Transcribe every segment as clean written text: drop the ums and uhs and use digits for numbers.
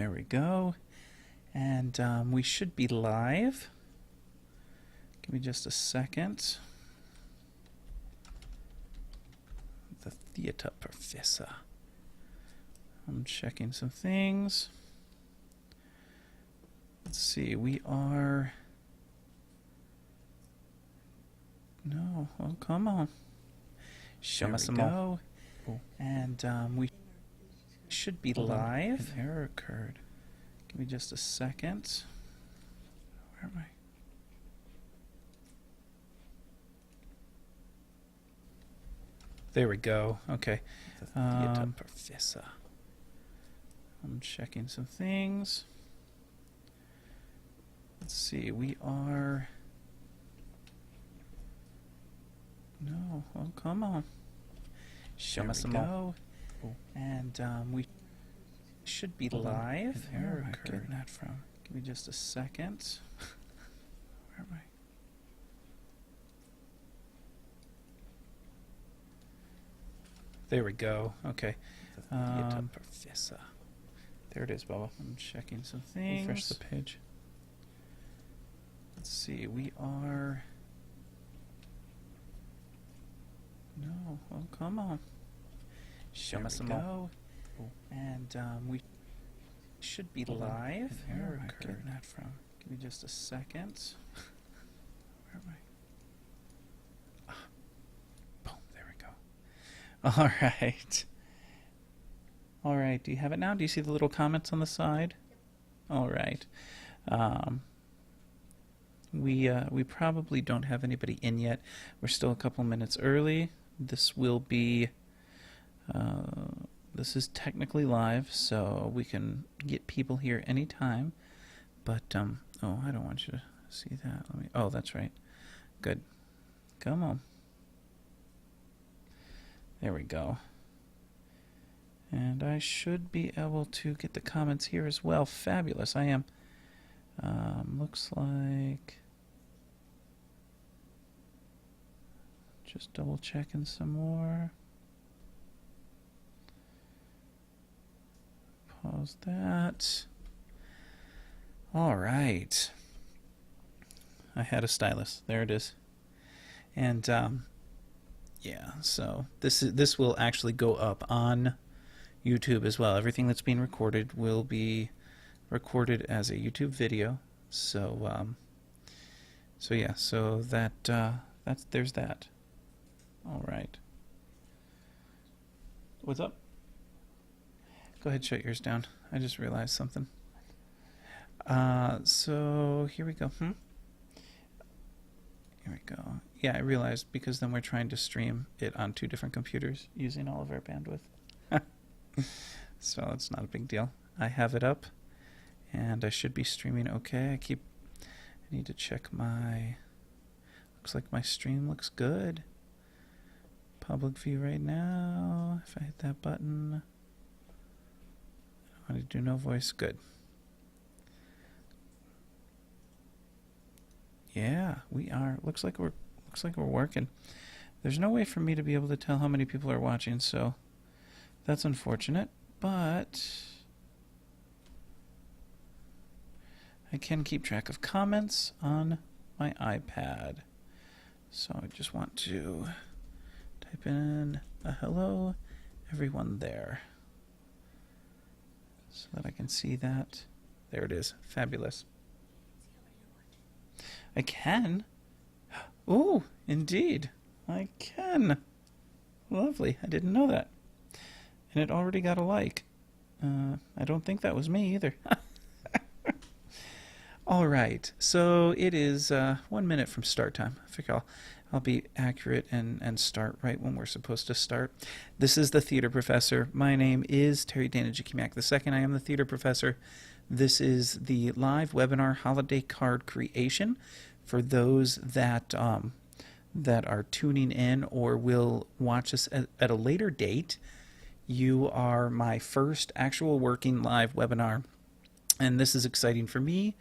There we go. And we should be live. Give me just a second. The theater professor. I'm checking some things. Let's see, we are... No, oh, come on. Show us some more. And we should be live. An error occurred. Give me just a second. Where am I? There we go. Okay. The theater professor. I'm checking some things. Let's see, we are... No, oh, come on. Show us some more. And we should be live. Where am I getting that from? Give me just a second. Where am I? There we go. Okay. The theater professor. There it is, Bubba. I'm checking some things. Refresh the page. Let's see, we are... No, oh, come on. Show us some more. And we should be live. Where am I getting that from? Give me just a second. Where am I? Ah, boom, there we go. All right. All right, do you have it now? Do you see the little comments on the side? All right. We probably don't have anybody in yet. We're still a couple minutes early. This will be, this is technically live, so we can get people here anytime. But, oh, I don't want you to see that. Let me, oh, that's right. Good. Come on. There we go. And I should be able to get the comments here as well. Fabulous. I am. Looks like... Just double checking some more. Pause that. All right. I had a stylus. There it is. And yeah, so this will actually go up on YouTube as well. Everything that's being recorded will be recorded as a YouTube video. So so yeah, so there's that. All right. What's up? Go ahead, shut yours down. I just realized something. So here we go. Here we go. Yeah, I realized because then we're trying to stream it on 2 different computers using all of our bandwidth. So it's not a big deal. I have it up and I should be streaming okay. I need to check my... Looks like my stream looks good. Public view right now. If I hit that button, I want to do no voice. Good. Yeah, we are. Looks like we're working. There's no way for me to be able to tell how many people are watching, so that's unfortunate. But I can keep track of comments on my iPad. So I just want to type in a hello, everyone there, so that I can see that. There it is. Fabulous. I can. Oh, indeed. I can. Lovely. I didn't know that. And it already got a like. I don't think that was me either. All right. So it is 1 minute from start time. I figure I'll be accurate and start right when we're supposed to start. This is the Theater Professor. My name is Terry Dana Jachimiak II. I am the Theater Professor. This is the live webinar holiday card creation for those that that are tuning in or will watch us at a later date. You are my first actual working live webinar, and this is exciting for me.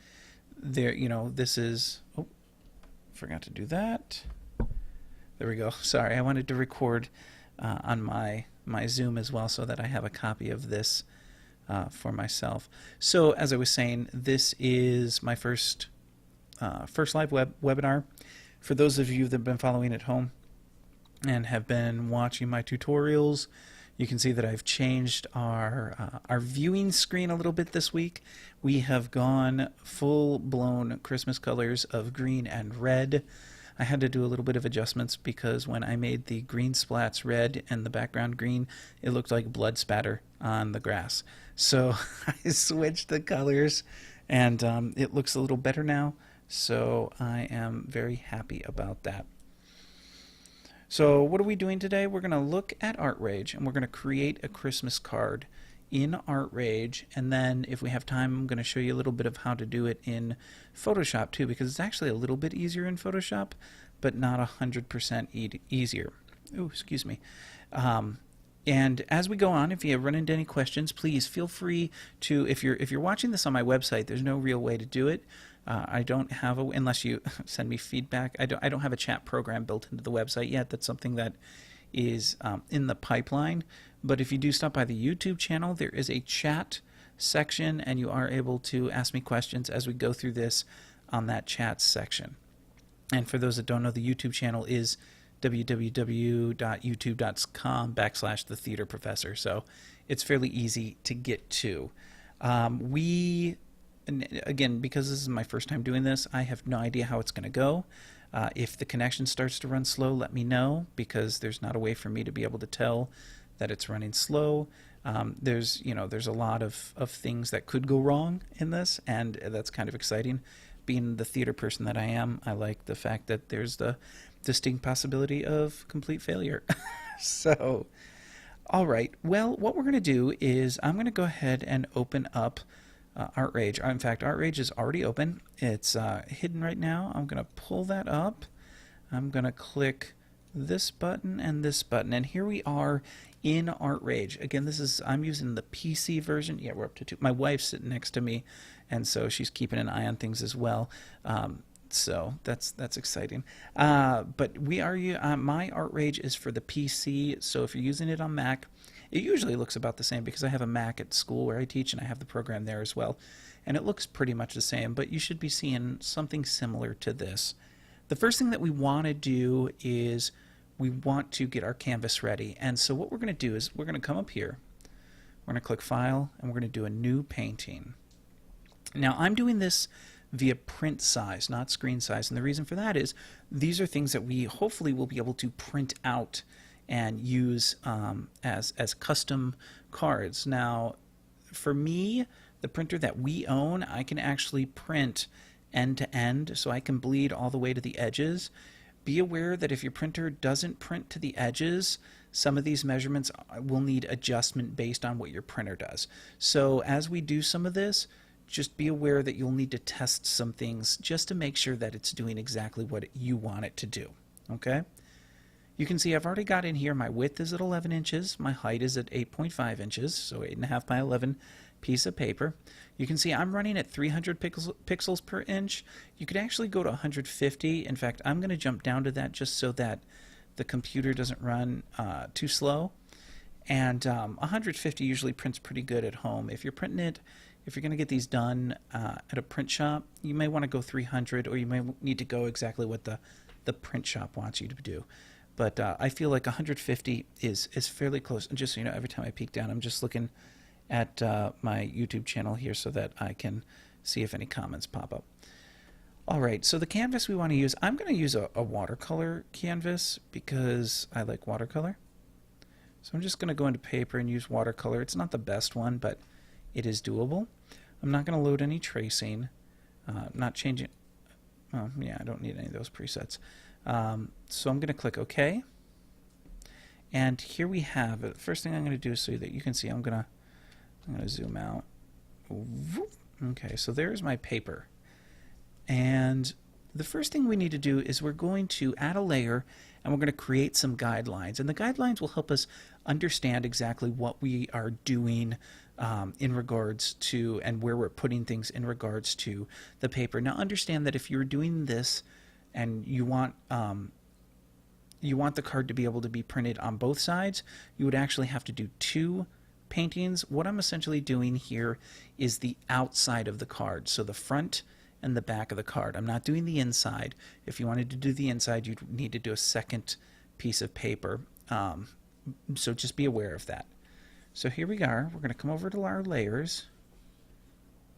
This is... Oh, forgot to do that. There we go. Sorry, I wanted to record on my Zoom as well so that I have a copy of this for myself. So as I was saying, this is my first live webinar. For those of you that have been following at home and have been watching my tutorials, you can see that I've changed our viewing screen a little bit this week. We have gone full-blown Christmas colors of green and red. I had to do a little bit of adjustments because when I made the green splats red and the background green, it looked like blood spatter on the grass. So I switched the colors, and it looks a little better now. So I am very happy about that. So what are we doing today? We're going to look at ArtRage, and we're going to create a Christmas card in ArtRage, and then if we have time, I'm going to show you a little bit of how to do it in Photoshop too, because it's actually a little bit easier in Photoshop, but not 100% easier. Ooh, excuse me. And as we go on, if you run into any questions, please feel free to, if you're watching this on my website, there's no real way to do it. I don't have a, unless you send me feedback, I don't have a chat program built into the website yet. That's something that is in the pipeline. But if you do stop by the YouTube channel, there is a chat section, and you are able to ask me questions as we go through this on that chat section. And for those that don't know, the YouTube channel is www.youtube.com/thetheaterprofessor. So it's fairly easy to get to. And again, because this is my first time doing this, I have no idea how it's going to go. If the connection starts to run slow, let me know, because there's not a way for me to be able to tell that it's running slow. There's a lot of things that could go wrong in this, and that's kind of exciting. Being the theater person that I am, I like the fact that there's the distinct possibility of complete failure. So, all right. Well, what we're going to do is I'm going to go ahead and open up ArtRage. In fact, ArtRage is already open. It's hidden right now. I'm going to pull that up. I'm going to click this button and this button, and here we are in ArtRage. Again, I'm using the PC version. Yeah, we're up to 2. My wife's sitting next to me, and so she's keeping an eye on things as well. So that's exciting. But we are my ArtRage is for the PC. So if you're using it on Mac, it usually looks about the same, because I have a Mac at school where I teach, and I have the program there as well, and it looks pretty much the same. But you should be seeing something similar to this. The first thing that we want to do is we want to get our canvas ready. And so what we're going to do is we're going to come up here, we're going to click File, and we're going to do a new painting. Now I'm doing this via print size, not screen size, and the reason for that is these are things that we hopefully will be able to print out and use as custom cards. Now, for me, the printer that we own, I can actually print end to end, so I can bleed all the way to the edges. Be aware that if your printer doesn't print to the edges, some of these measurements will need adjustment based on what your printer does. So as we do some of this, just be aware that you'll need to test some things just to make sure that it's doing exactly what you want it to do. Okay? You can see I've already got in here, my width is at 11 inches, my height is at 8.5 inches, so 8.5 by 11 piece of paper. You can see I'm running at 300 pixels per inch. You could actually go to 150. In fact, I'm going to jump down to that just so that the computer doesn't run too slow. And 150 usually prints pretty good at home. If you're printing it, if you're going to get these done at a print shop, you may want to go 300, or you may need to go exactly what the print shop wants you to do. But I feel like 150 is fairly close. And just so you know, every time I peek down, I'm just looking at my YouTube channel here so that I can see if any comments pop up. All right, so the canvas we want to use, I'm going to use a watercolor canvas because I like watercolor. So I'm just going to go into paper and use watercolor. It's not the best one, but it is doable. I'm not going to load any tracing. Not changing. Oh, yeah, I don't need any of those presets. So I'm going to click OK. And here we have it. The first thing I'm going to do so that you can see, I'm going to zoom out. Okay, so there's my paper. And the first thing we need to do is we're going to add a layer, and we're going to create some guidelines. And the guidelines will help us understand exactly what we are doing in regards to, and where we're putting things in regards to the paper. Now understand that if you're doing this and you want the card to be able to be printed on both sides, you would actually have to do 2 paintings, what I'm essentially doing here is the outside of the card, so the front and the back of the card. I'm not doing the inside. If you wanted to do the inside, you'd need to do a second piece of paper. So just be aware of that. So here we are. We're going to come over to our layers.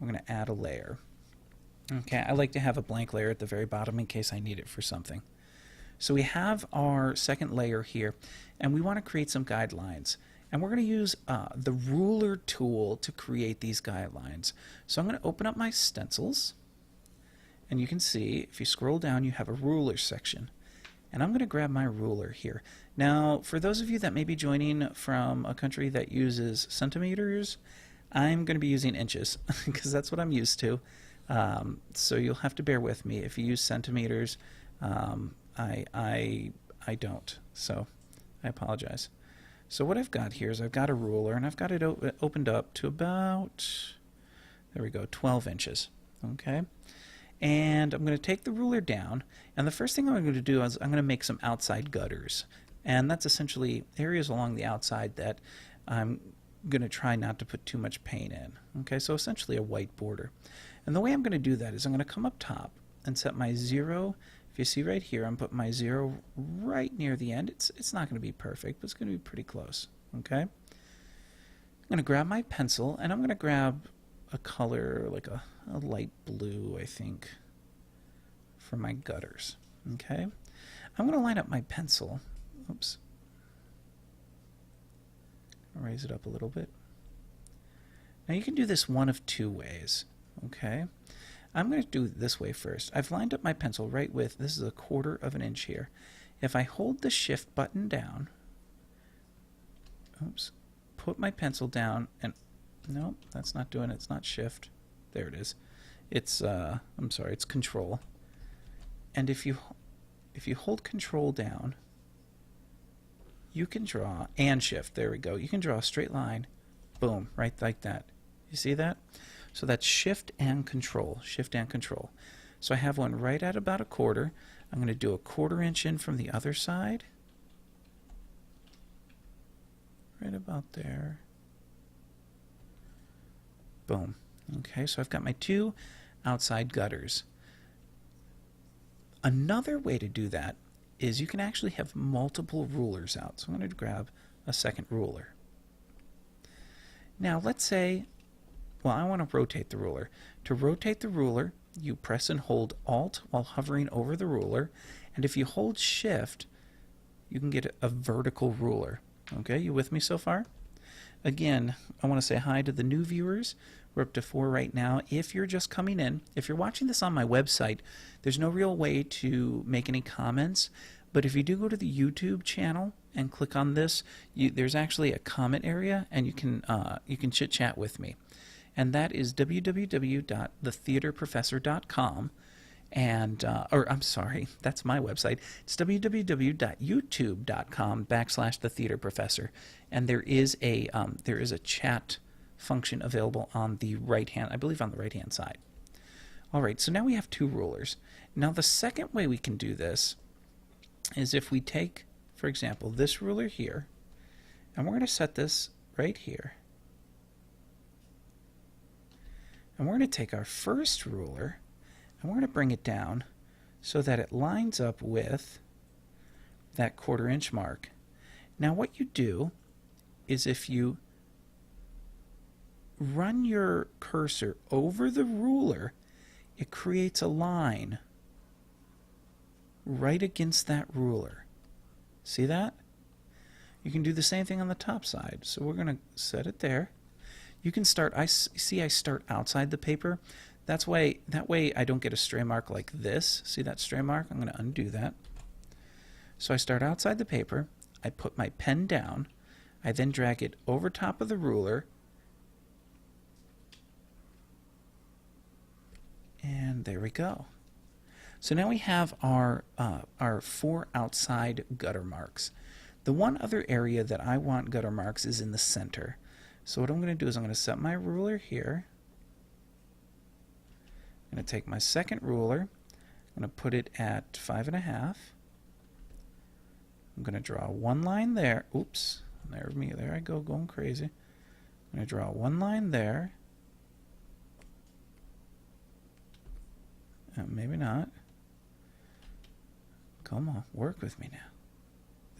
We're going to add a layer. Okay, I like to have a blank layer at the very bottom in case I need it for something. So we have our second layer here, and we want to create some guidelines. And we're going to use the ruler tool to create these guidelines. So I'm going to open up my stencils, and you can see if you scroll down you have a ruler section. And I'm going to grab my ruler here. Now, for those of you that may be joining from a country that uses centimeters, I'm going to be using inches because that's what I'm used to. So you'll have to bear with me. If you use centimeters, I don't. So I apologize. So what I've got here is I've got a ruler, and I've got it opened up to about, there we go, 12 inches. Okay. And I'm going to take the ruler down, and the first thing I'm going to do is I'm going to make some outside gutters. And that's essentially areas along the outside that I'm going to try not to put too much paint in. Okay, so essentially a white border. And the way I'm going to do that is I'm going to come up top and set my 0. If you see right here, I'm putting my 0 right near the end. It's not going to be perfect, but it's going to be pretty close. Okay? I'm going to grab my pencil, and I'm going to grab a color like a light blue, I think, for my gutters. Okay? I'm going to line up my pencil. Oops. Raise it up a little bit. Now you can do this one of two ways. Okay? I'm going to do it this way first. I've lined up my pencil right with, this is 1/4 of an inch here. If I hold the shift button down, oops, put my pencil down, and no, that's not doing it. It's not shift. There it is. It's I'm sorry, it's control. And if you hold control down, you can draw, and shift, there we go. You can draw a straight line, boom, right like that. You see that? So that's shift and control, shift and control. So I have one right at about 1/4. I'm going to do 1/4 inch in from the other side. Right about there. Boom. Okay, so I've got my 2 outside gutters. Another way to do that is you can actually have multiple rulers out. So I'm going to grab a second ruler. Now let's say, well, I want to rotate the ruler. To rotate the ruler, you press and hold Alt while hovering over the ruler, and if you hold Shift, you can get a vertical ruler. Okay, you with me so far? Again, I want to say hi to the new viewers. We're up to 4 right now. If you're just coming in, if you're watching this on my website, there's no real way to make any comments. But if you do go to the YouTube channel and click on this, there's actually a comment area, and you can chit-chat with me. And that is www.thetheaterprofessor.com. And, or I'm sorry, that's my website. It's www.youtube.com/thetheaterprofessor. And there is a chat function available on the right hand, I believe on the right hand side. All right, so now we have 2 rulers. Now the second way we can do this is if we take, for example, this ruler here, and we're going to set this right here. And we're going to take our first ruler and we're going to bring it down so that it lines up with that 1/4 inch mark. Now what you do is if you run your cursor over the ruler, it creates a line right against that ruler. See that? You can do the same thing on the top side. So we're going to set it there. You can start, I start outside the paper. That way I don't get a stray mark like this. See that stray mark? I'm going to undo that. So I start outside the paper. I put my pen down. I then drag it over top of the ruler. And there we go. So now we have our 4 outside gutter marks. The one other area that I want gutter marks is in the center. So what I'm going to do is I'm going to set my ruler here. I'm going to take my second ruler. I'm going to put it at 5.5. I'm going to draw one line there. Oops, there I go, going crazy. I'm going to draw one line there. Maybe not. Come on, work with me now.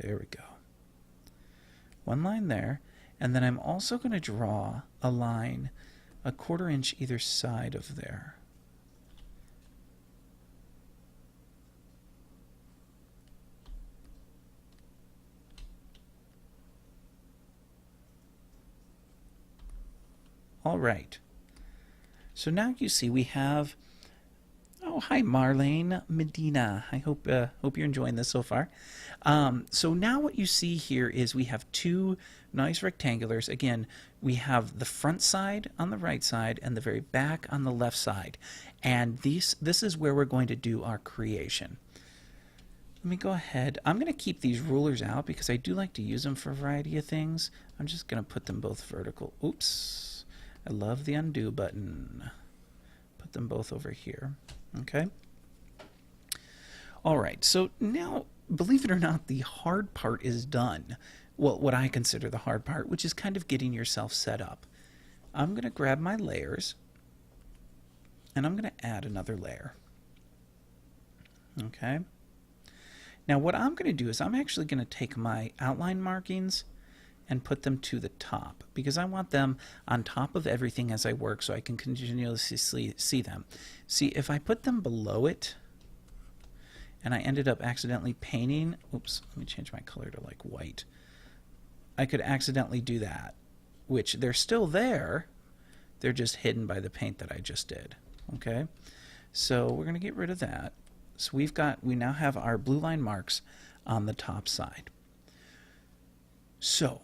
There we go. One line there, and then I'm also going to draw a line a 1/4 inch either side of there. All right. So now you see we have, oh, hi, Marlene Medina. I hope you're enjoying this so far. So now what you see here is we have two nice rectangulars. Again, we have the front side on the right side and the very back on the left side. And this is where we're going to do our creation. Let me go ahead. I'm going to keep these rulers out because I do like to use them for a variety of things. I'm just going to put them both vertical. Oops. I love the undo button. Put them both over here. Okay. All right. So now, believe it or not, the hard part is done. Well, what I consider the hard part, which is kind of getting yourself set up. I'm going to grab my layers, and I'm going to add another layer. Okay. Now, what I'm going to do is I'm actually going to take my outline markings and put them to the top because I want them on top of everything as I work so I can continuously see them. See, if I put them below it and I ended up accidentally painting, oops, let me change my color to like white. I could accidentally do that, which they're still there. They're just hidden by the paint that I just did. Okay, so we're going to get rid of that. So we now have our blue line marks on the top side. So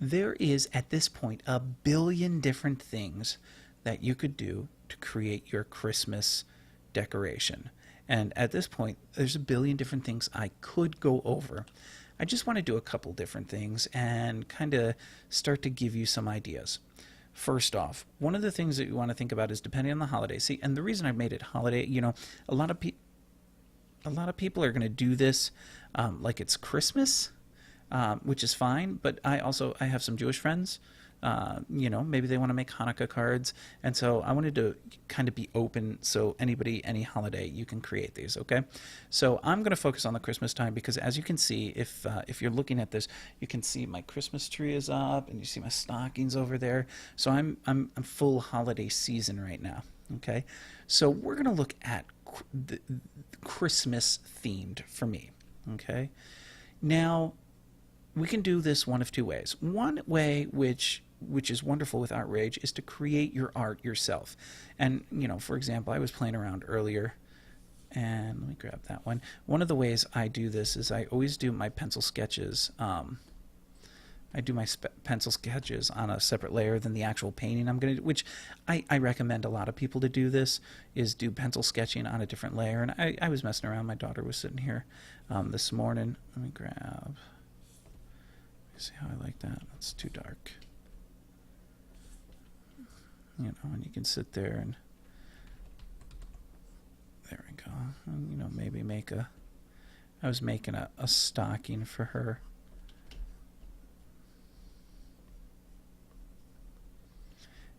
there is, at this point, a billion different things that you could do to create your Christmas decoration. And at this point, there's a billion different things I could go over. I just want to do a couple different things and kind of start to give you some ideas. First off, one of the things that you want to think about is depending on the holiday. See, and the reason I made it holiday, you know, a lot of people are going to do this like it's Christmas. Which is fine, but I have some Jewish friends, you know, maybe they want to make Hanukkah cards, and so I wanted to kind of be open so any holiday, you can create these, okay? So I'm going to focus on the Christmas time because as you can see, if you're looking at this, you can see my Christmas tree is up, and you see my stockings over there, so I'm full holiday season right now, okay? So we're going to look at the Christmas themed for me, okay? Now, we can do this one of two ways. One way, which is wonderful with ArtRage, is to create your art yourself. And, you know, for example, I was playing around earlier, and let me grab that one. One of the ways I do this is I always do my pencil sketches. I do my pencil sketches on a separate layer than the actual painting I'm going to do, which I recommend a lot of people to do this, is do pencil sketching on a different layer. And I was messing around. My daughter was sitting here this morning. Let me grab... See how I like that? That's too dark. You know, and you can sit there and there we go. And, you know, maybe I was making a stocking for her.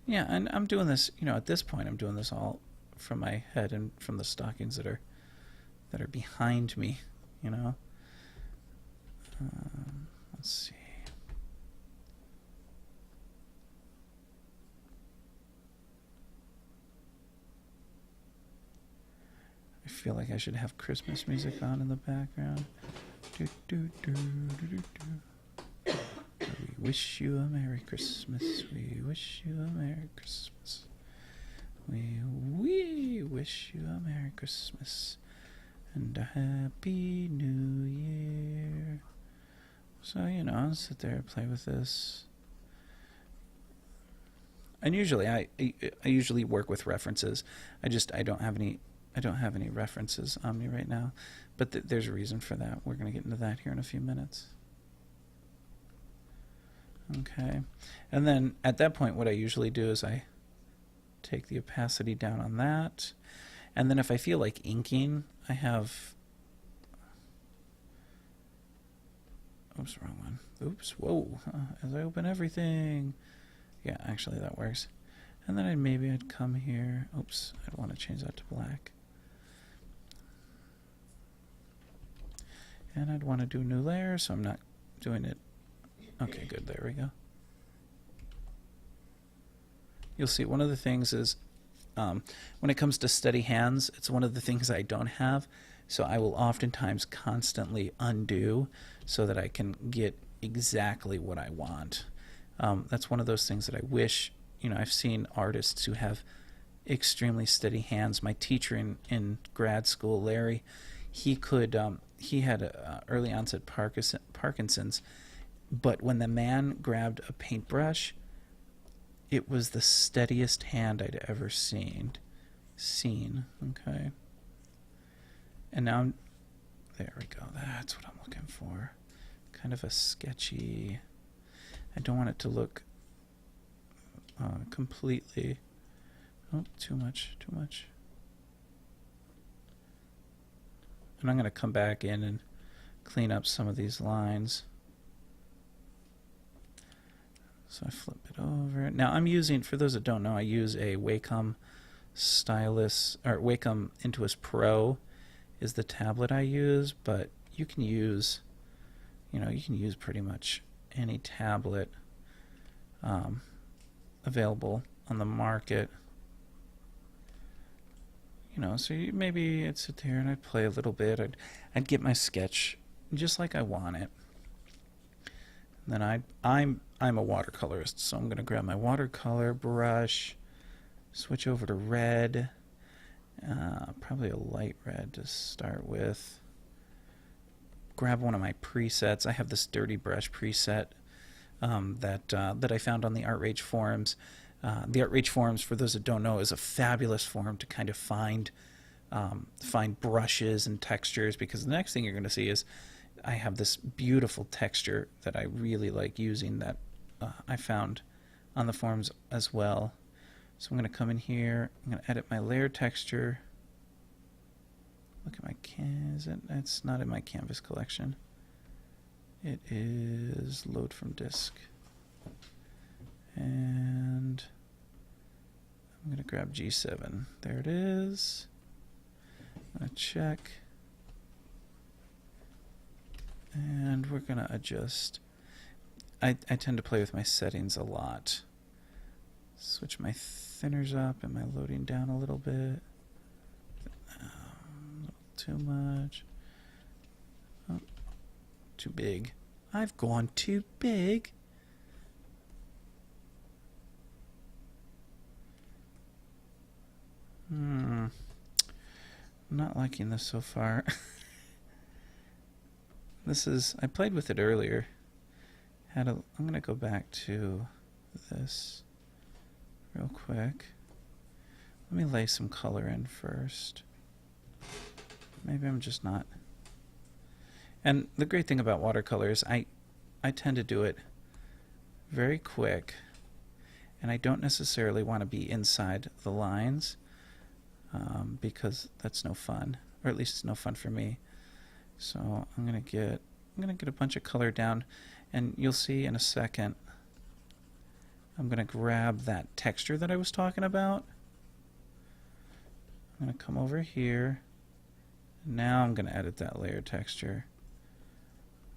Yeah, and I'm doing this, you know, at this point I'm doing this all from my head and from the stockings that are behind me, you know. Let's see. I feel like I should have Christmas music on in the background. Do, do, do, do, do, do. We wish you a Merry Christmas. We wish you a Merry Christmas. We wish you a Merry Christmas and a Happy New Year. So, you know, I'll sit there and play with this. And usually I usually work with references. I don't have any references on me right now, but there's a reason for that. We're going to get into that here in a few minutes. Okay, and then at that point what I usually do is I take the opacity down on that, and then if I feel like inking, I have... Oops, wrong one. Oops, whoa, as I open everything. Yeah, actually that works. And then maybe I'd come here. Oops, I don't want to change that to black. And I'd want to do a new layer, so I'm not doing it. Okay, good. There we go. You'll see one of the things is when it comes to steady hands, it's one of the things I don't have. So I will oftentimes constantly undo so that I can get exactly what I want. That's one of those things that I wish, I've seen artists who have extremely steady hands. My teacher in grad school, Larry, he had early onset Parkinson's, but when the man grabbed a paintbrush, it was the steadiest hand I'd ever seen. Okay. And now there we go. That's what I'm looking for. Kind of a sketchy. I don't want it to look completely. Oh, too much. And I'm going to come back in and clean up some of these lines. So I flip it over. Now I'm using, for those that don't know, I use a Wacom stylus, or Wacom Intuos Pro is the tablet I use, but you can use, pretty much any tablet available on the market. So maybe I'd sit there and I'd play a little bit. I'd get my sketch just like I want it. And then I'm a watercolorist, so I'm going to grab my watercolor brush, switch over to red, probably a light red to start with. Grab one of my presets. I have this dirty brush preset that I found on the ArtRage forums. The ArtRage forums, for those that don't know, is a fabulous forum to kind of find brushes and textures, because the next thing you're going to see is I have this beautiful texture that I really like using that I found on the forums as well. So I'm going to come in here, I'm going to edit my layer texture. Look at my it's not in my canvas collection. It is load from disk. And I'm going to grab G7. There it is. I'm going to check. And we're going to adjust. I tend to play with my settings a lot. Switch my thinners up and my loading down a little bit. A little too much. Oh, too big. I've gone too big. I'm not liking this so far. I played with it earlier. I'm going to go back to this real quick. Let me lay some color in first. Maybe I'm just not. And the great thing about watercolors, I tend to do it very quick, and I don't necessarily want to be inside the lines because that's no fun, or at least it's no fun for me. So I'm gonna get a bunch of color down, and you'll see in a second. I'm gonna grab that texture that I was talking about. I'm gonna come over here. Now I'm gonna edit that layer texture.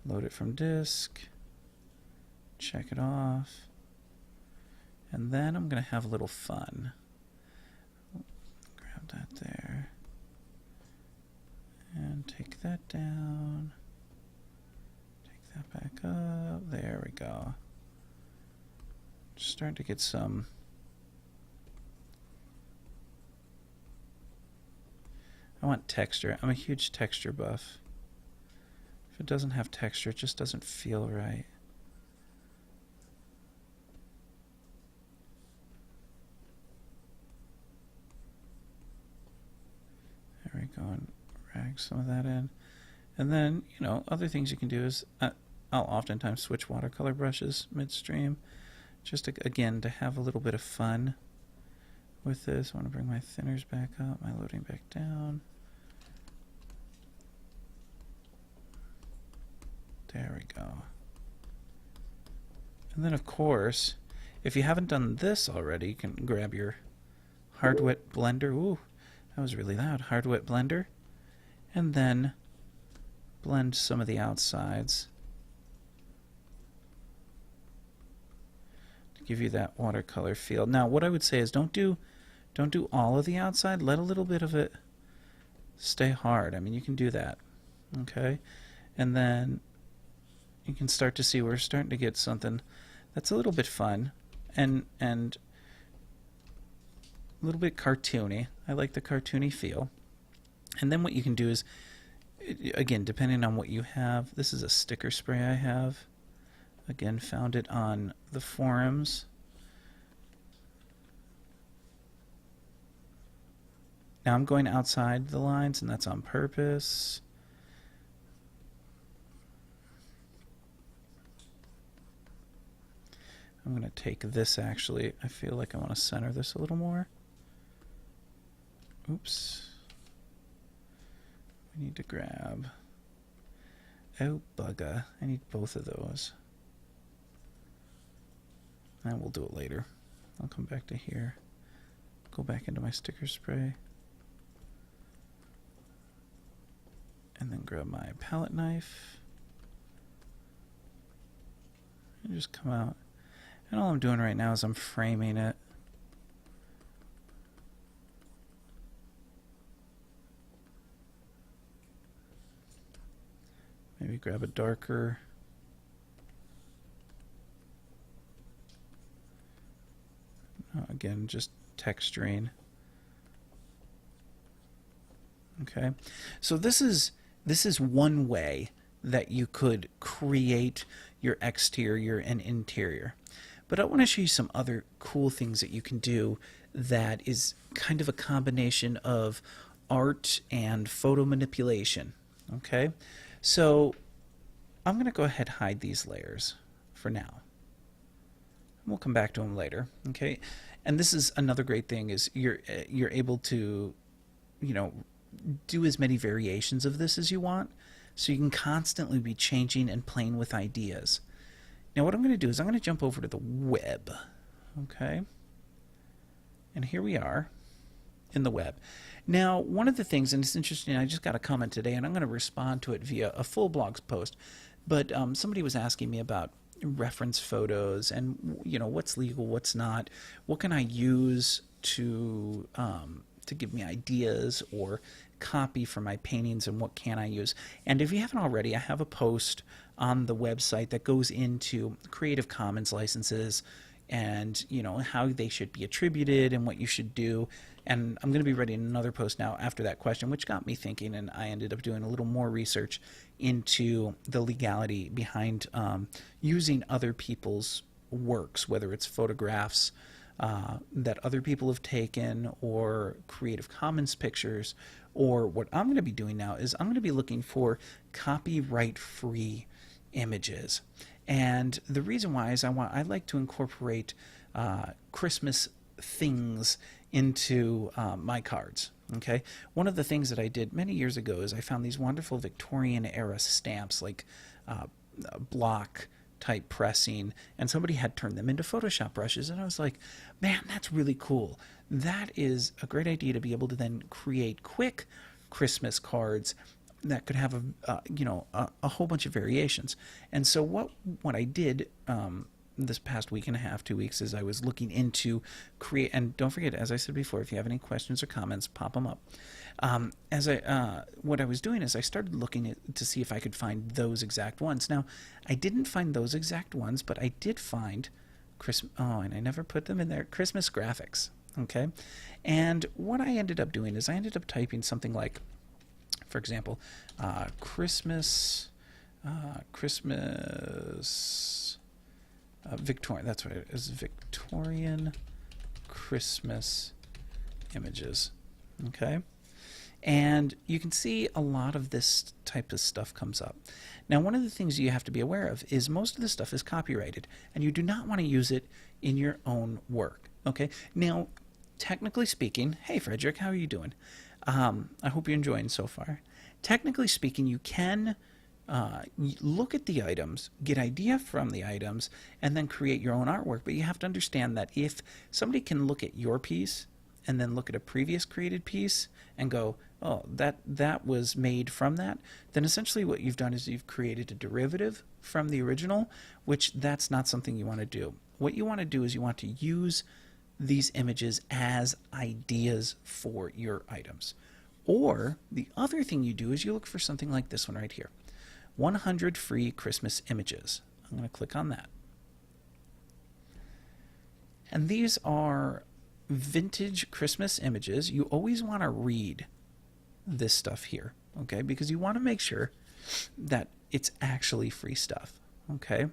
Load it from disk. Check it off. And then I'm gonna have a little fun. Grab that there. And take that down. Take that back up. There we go. Just starting to get some. I want texture. I'm a huge texture buff. If it doesn't have texture, it just doesn't feel right. There we go, and drag some of that in. And then, other things you can do is I'll oftentimes switch watercolor brushes midstream, just to, again, to have a little bit of fun with this. I want to bring my thinners back up, my loading back down. There we go. And then, of course, if you haven't done this already, you can grab your hard wet blender. Ooh, that was really loud. Hard wet blender. And then blend some of the outsides to give you that watercolor feel. Now, what I would say is don't do all of the outside. Let a little bit of it stay hard. I mean, you can do that. Okay? And then you can start to see we're starting to get something that's a little bit fun and a little bit cartoony. I like the cartoony feel. And then what you can do is, again, depending on what you have, this is a sticker spray I have. Again, found it on the forums. Now I'm going outside the lines, and that's on purpose. I'm going to take this, actually. I feel like I want to center this a little more. Oops. We need to grab... Oh, bugger. I need both of those. And we'll do it later. I'll come back to here. Go back into my sticker spray. And then grab my palette knife. And just come out. And all I'm doing right now is I'm framing it. Maybe grab a darker. Again, just texturing. Okay, so this is one way that you could create your exterior and interior. But I want to show you some other cool things that you can do that is kind of a combination of art and photo manipulation. Okay, so I'm going to go ahead and hide these layers for now. We'll come back to them later. Okay, and this is another great thing is you're able to, you know, do as many variations of this as you want, so you can constantly be changing and playing with ideas. Now what I'm going to do is I'm going to jump over to the web. Okay, and here we are in the web. Now one of the things, and it's interesting, I just got a comment today and I'm going to respond to it via a full blog post, but somebody was asking me about reference photos and, you know, what's legal, what's not, what can I use to give me ideas or copy for my paintings, and what can I use. And if you haven't already, I have a post on the website that goes into Creative Commons licenses and, you know, how they should be attributed and what you should do. And I'm going to be writing another post now after that question, which got me thinking, and I ended up doing a little more research into the legality behind using other people's works, whether it's photographs that other people have taken or Creative Commons pictures, or what I'm going to be doing now is I'm going to be looking for copyright-free images. And the reason why is I like to incorporate Christmas things into my cards. Okay, one of the things that I did many years ago is I found these wonderful Victorian era stamps, like block type pressing, and somebody had turned them into Photoshop brushes, and I was like, man, that's really cool. That is a great idea to be able to then create quick Christmas cards that could have a whole bunch of variations. And so what I did this past week and a half, 2 weeks, is I was looking into create, and don't forget, as I said before, if you have any questions or comments, pop them up. What I was doing is I started looking to see if I could find those exact ones. Now, I didn't find those exact ones, but I did find and I never put them in there, Christmas graphics. Okay, and what I ended up doing is I ended up typing something like, for example, Christmas Victorian, that's what it is, Victorian Christmas images. Okay, and you can see a lot of this type of stuff comes up. Now, one of the things you have to be aware of is most of the stuff is copyrighted, and you do not want to use it in your own work. Okay, now, technically speaking, hey Frederick, how are you doing? I hope you're enjoying so far. Technically speaking, you can look at the items, get idea from the items, and then create your own artwork. But you have to understand that if somebody can look at your piece and then look at a previous created piece and go, oh, that was made from that, then essentially what you've done is you've created a derivative from the original, which that's not something you want to do. What you want to do is you want to use these images as ideas for your items. Or the other thing you do is you look for something like this one right here. 100 free Christmas images. I'm going to click on that. And these are vintage Christmas images. You always want to read this stuff here, okay? Because you want to make sure that it's actually free stuff, okay?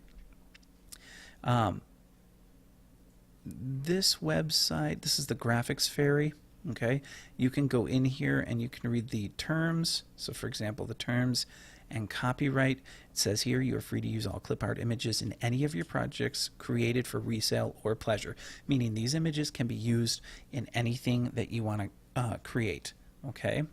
This website, this is the Graphics Fairy, okay? You can go in here and you can read the terms. So for example, the terms and copyright. It says here you are free to use all clip art images in any of your projects created for resale or pleasure, meaning these images can be used in anything that you want to create, okay?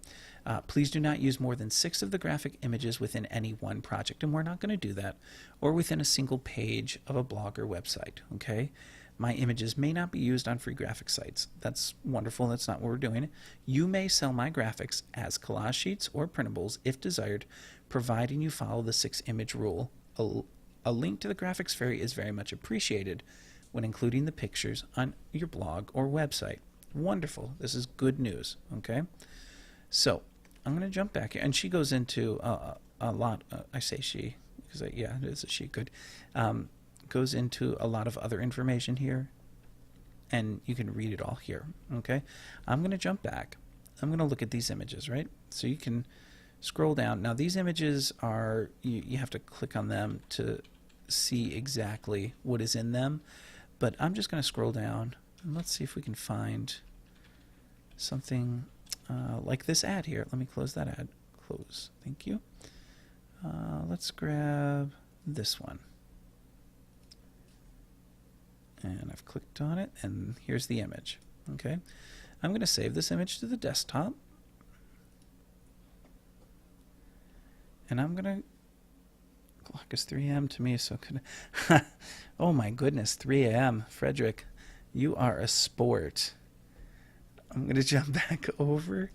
Please do not use more than 6 of the graphic images within any one project, and we're not going to do that, or within a single page of a blog or website, okay? My images may not be used on free graphic sites. That's wonderful. That's not what we're doing. You may sell my graphics as collage sheets or printables if desired, providing you follow the 6-image rule. A link to the Graphics Fairy is very much appreciated when including the pictures on your blog or website. Wonderful. This is good news, okay? So I'm going to jump back here. And she goes into a lot. I say she because, yeah, it is a she. Good. Goes into a lot of other information here, and you can read it all here, okay? I'm going to jump back. I'm going to look at these images, right? So you can scroll down. Now these images are, you have to click on them to see exactly what is in them, but I'm just going to scroll down, and let's see if we can find something like this ad here. Let me close that ad. Close. Thank you. Let's grab this one. And I've clicked on it, and here's the image. Okay, I'm going to save this image to the desktop, and I'm going to, clock is 3 a.m. to me, so could oh my goodness, 3 a.m. Frederick, you are a sport. I'm going to jump back over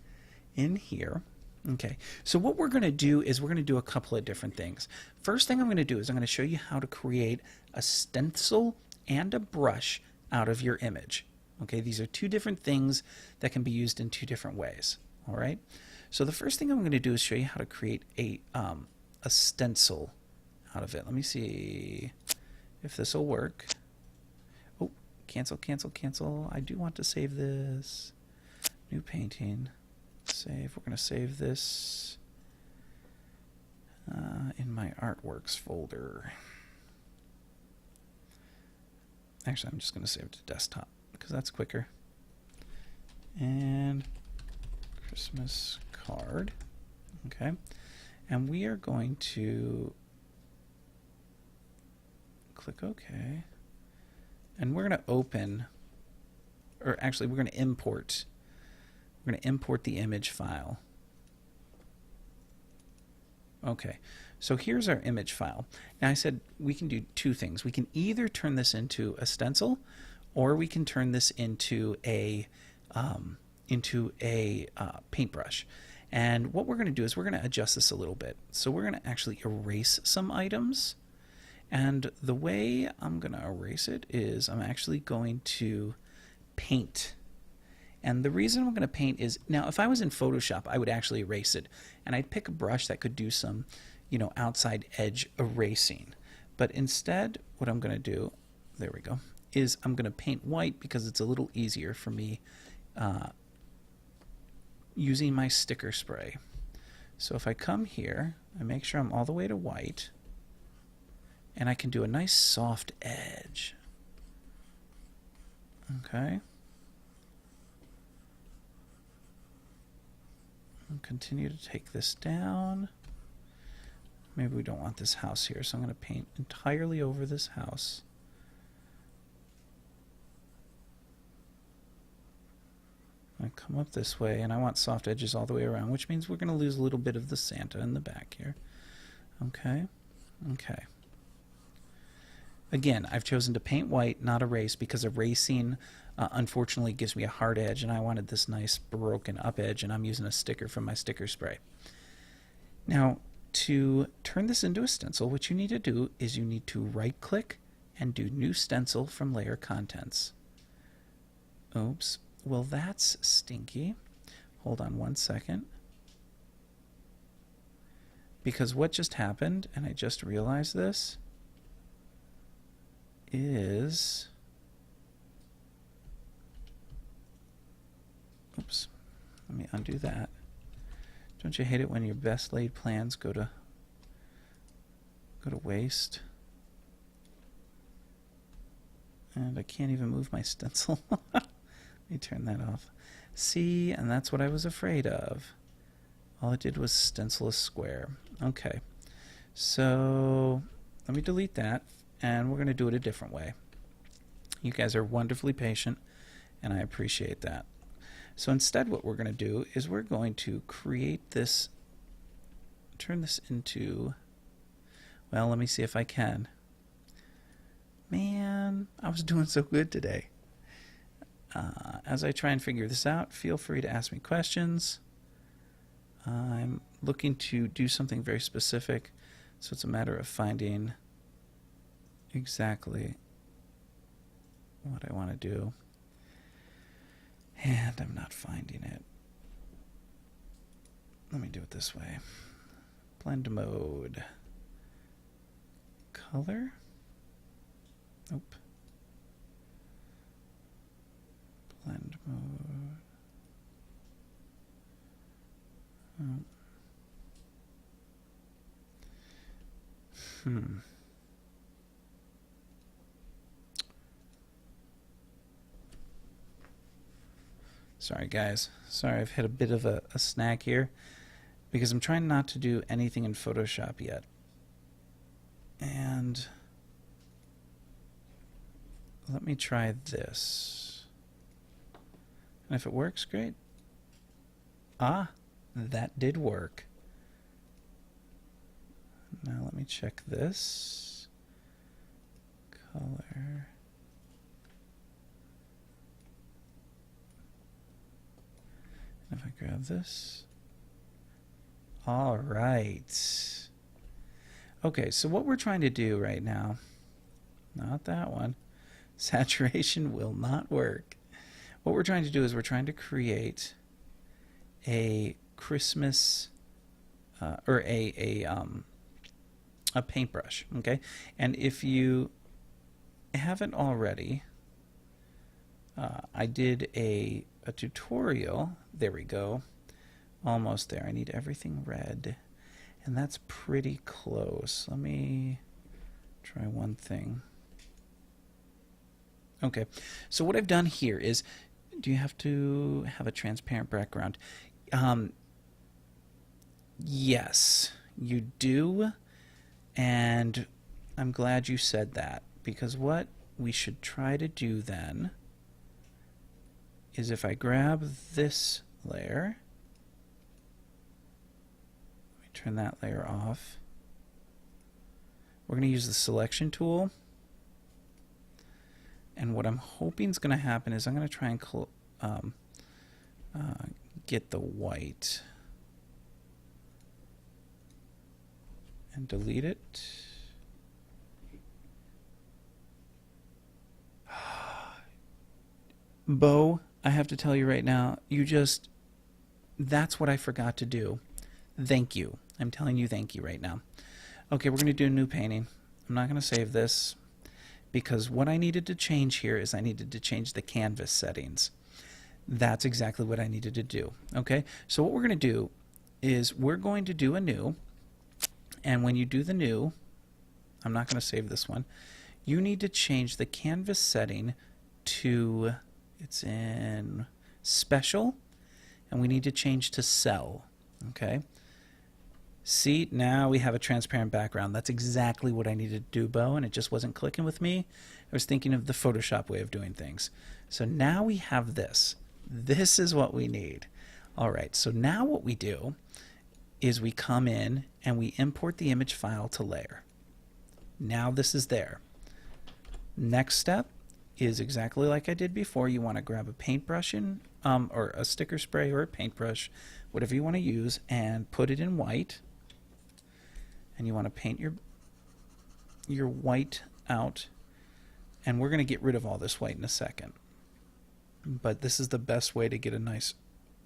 in here. Okay, so what we're going to do is we're going to do a couple of different things. First thing I'm going to do is I'm going to show you how to create a stencil and a brush out of your image. Okay, these are 2 different things that can be used in 2 different ways. All right, so the first thing I'm going to do is show you how to create a stencil out of it. Let me see if this will work. Oh, cancel, cancel, cancel. I do want to save this. New painting. Save. We're going to save this in my artworks folder. Actually, I'm just going to save it to desktop because that's quicker. And Christmas card. Okay. And we are going to click OK. And we're going to open, or actually we're going to import. We're going to import the image file. Okay, so here's our image file. Now I said we can do 2 things. We can either turn this into a stencil, or we can turn this into a paintbrush. And what we're going to do is we're going to adjust this a little bit. So we're going to actually erase some items. And the way I'm going to erase it is I'm actually going to paint. And the reason I'm going to paint is, now if I was in Photoshop, I would actually erase it. And I'd pick a brush that could do some, outside edge erasing. But instead, what I'm going to do, there we go, is I'm going to paint white because it's a little easier for me using my sticker spray. So if I come here, I make sure I'm all the way to white, and I can do a nice soft edge. Okay. And continue to take this down. Maybe we don't want this house here, so I'm going to paint entirely over this house. I come up this way, and I want soft edges all the way around, which means we're going to lose a little bit of the Santa in the back here. Okay. Okay. Again, I've chosen to paint white, not erase, because erasing unfortunately gives me a hard edge, and I wanted this nice broken up edge, and I'm using a sticker from my sticker spray. Now, to turn this into a stencil, what you need to do is you need to right-click and do New Stencil from Layer Contents. Oops. Well, that's stinky. Hold on one second. Because what just happened, and I just realized this, is... Oops. Let me undo that. Don't you hate it when your best laid plans go to waste? And I can't even move my stencil. Let me turn that off. See, and that's what I was afraid of. All it did was stencil a square. Okay, so let me delete that, and we're going to do it a different way. You guys are wonderfully patient, and I appreciate that. So instead what we're going to do is we're going to create this, turn this into, well, let me see if I can. Man, I was doing so good today. As I try and figure this out, feel free to ask me questions. I'm looking to do something very specific, so it's a matter of finding exactly what I want to do. And I'm not finding it. Let me do it this way. Blend mode. Color? Nope. Blend mode. Oh. Sorry guys, sorry I've hit a bit of a snag here because I'm trying not to do anything in Photoshop yet. And let me try this. And if it works, great. Ah, that did work. Now let me check this. Color. If I grab this. All right. Okay, so what we're trying to do right now, not that one, saturation will not work. What we're trying to do is we're trying to create a Christmas or a paintbrush, okay? And if you haven't already, I did a tutorial. There we go. Almost there. I need everything red. And that's pretty close. Let me try one thing. Okay. So what I've done here is, do you have to have a transparent background? Yes, you do. And I'm glad you said that, because what we should try to do then is if I grab this layer, let me turn that layer off. We're going to use the selection tool. And what I'm hoping is going to happen is I'm going to try and get the white and delete it. Bo, I have to tell you right now, that's what I forgot to do. Thank you. I'm telling you thank you right now. Okay, we're going to do a new painting. I'm not going to save this because what I needed to change here is I needed to change the canvas settings. That's exactly what I needed to do. Okay, so what we're going to do is we're going to do a new, and when you do the new, I'm not going to save this one, you need to change the canvas setting to, it's in special, and we need to change to cell. Okay, see, now we have a transparent background. That's exactly what I needed to do, Bo, and it just wasn't clicking with me. I was thinking of the Photoshop way of doing things. So now we have this. This is what we need. All right, so now what we do is we come in and we import the image file to layer. Now this is there. Next step is exactly like I did before. You want to grab a paintbrush or a sticker spray or a paintbrush, whatever you want to use, and put it in white. And you want to paint your white out. And we're going to get rid of all this white in a second. But this is the best way to get a nice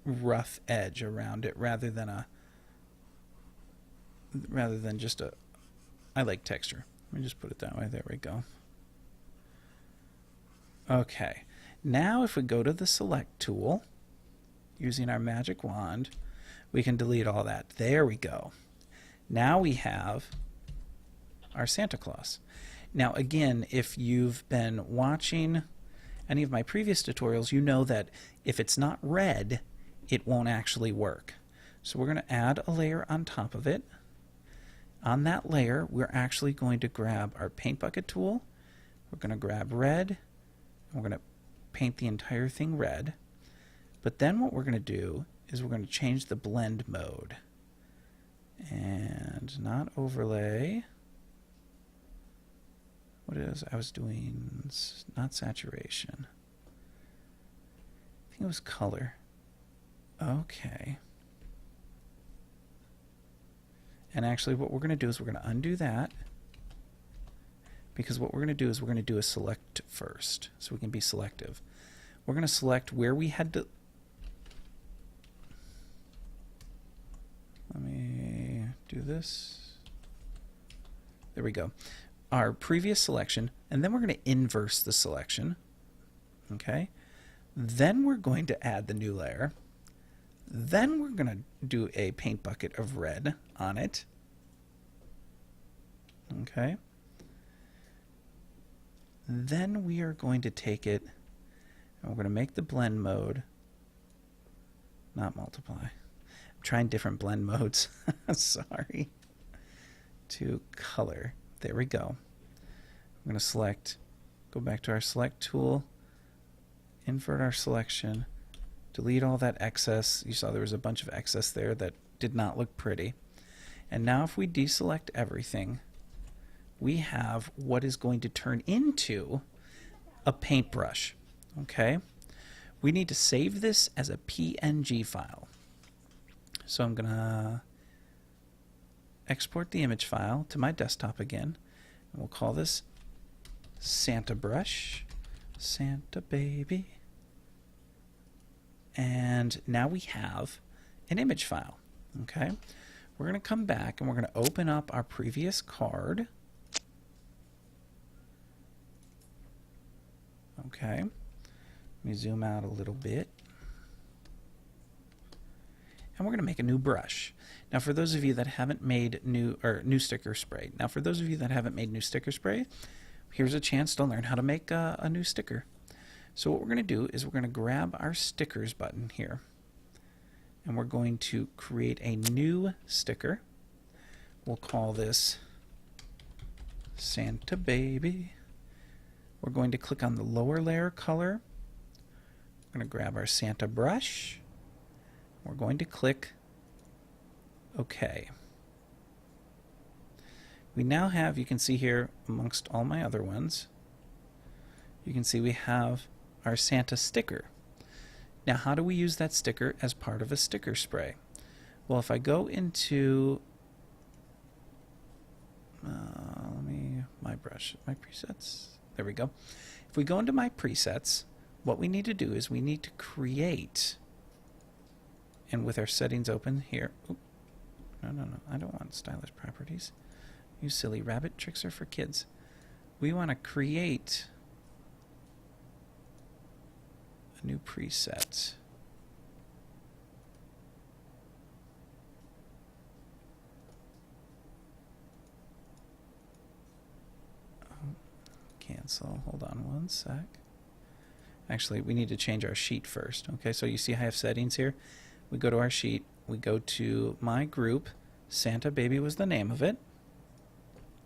rough edge around it rather than just a, I like texture. Let me just put it that way. There we go. Okay. Now if we go to the select tool using our magic wand, we can delete all that. There we go. Now we have our Santa Claus. Now again, if you've been watching any of my previous tutorials, you know that if it's not red, it won't actually work. So we're going to add a layer on top of it. On that layer, we're actually going to grab our paint bucket tool. We're going to grab red, and we're going to paint the entire thing red. But then what we're going to do is we're going to change the blend mode. And not overlay. What is, I was doing, not saturation. I think it was color. Okay. And actually what we're going to do is we're going to undo that, because what we're going to do is we're going to do a select first so we can be selective. We're going to select where we had to. Let me do this. There we go. Our previous selection, and then we're going to inverse the selection. Okay. Then we're going to add the new layer. Then we're going to do a paint bucket of red on it. Okay. Then we are going to take it and we're going to make the blend mode not multiply. I'm trying different blend modes. Sorry. To color. There we go. I'm going to select, go back to our select tool, invert our selection, delete all that excess. You saw there was a bunch of excess there that did not look pretty. And now if we deselect everything, we have what is going to turn into a paintbrush. Okay? We need to save this as a PNG file. So I'm going to export the image file to my desktop again. And we'll call this Santa Brush, Santa Baby. And now we have an image file. Okay? We're going to come back and we're going to open up our previous card. Okay. Let me zoom out a little bit. And we're going to make a new brush. Now for those of you that haven't made new sticker spray. Now for those of you that haven't made new sticker spray, here's a chance to learn how to make a new sticker. So what we're going to do is we're going to grab our stickers button here. And we're going to create a new sticker. We'll call this Santa Baby. We're going to click on the lower layer color. We're going to grab our Santa brush. We're going to click OK. We now have, you can see here amongst all my other ones, you can see we have our Santa sticker. Now how do we use that sticker as part of a sticker spray? Well, if I go into my brush, my presets, there we go. If we go into my presets, what we need to do is we need to create, and with our settings open here, no, I don't want stylish properties. You silly rabbit, tricks are for kids. We want to create a new preset. Cancel. Hold on one sec. Actually, we need to change our sheet first. Okay, so you see I have settings here. We go to our sheet. We go to my group. Santa Baby was the name of it.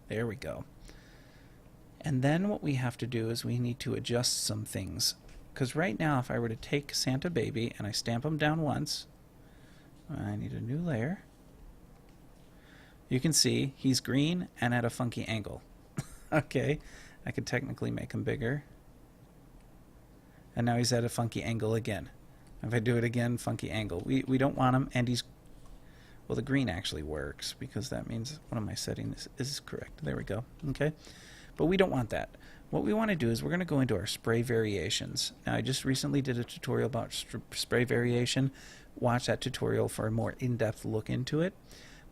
There we go. And then what we have to do is we need to adjust some things. Because right now, if I were to take Santa Baby and I stamp them down once, I need a new layer. You can see he's green and at a funky angle. Okay, I could technically make him bigger. And now he's at a funky angle again. If I do it again, funky angle. We don't want him, and he's... Well, the green actually works because that means one of my settings is correct. There we go. Okay, but we don't want that. What we want to do is we're going to go into our spray variations. Now, I just recently did a tutorial about spray variation. Watch that tutorial for a more in-depth look into it.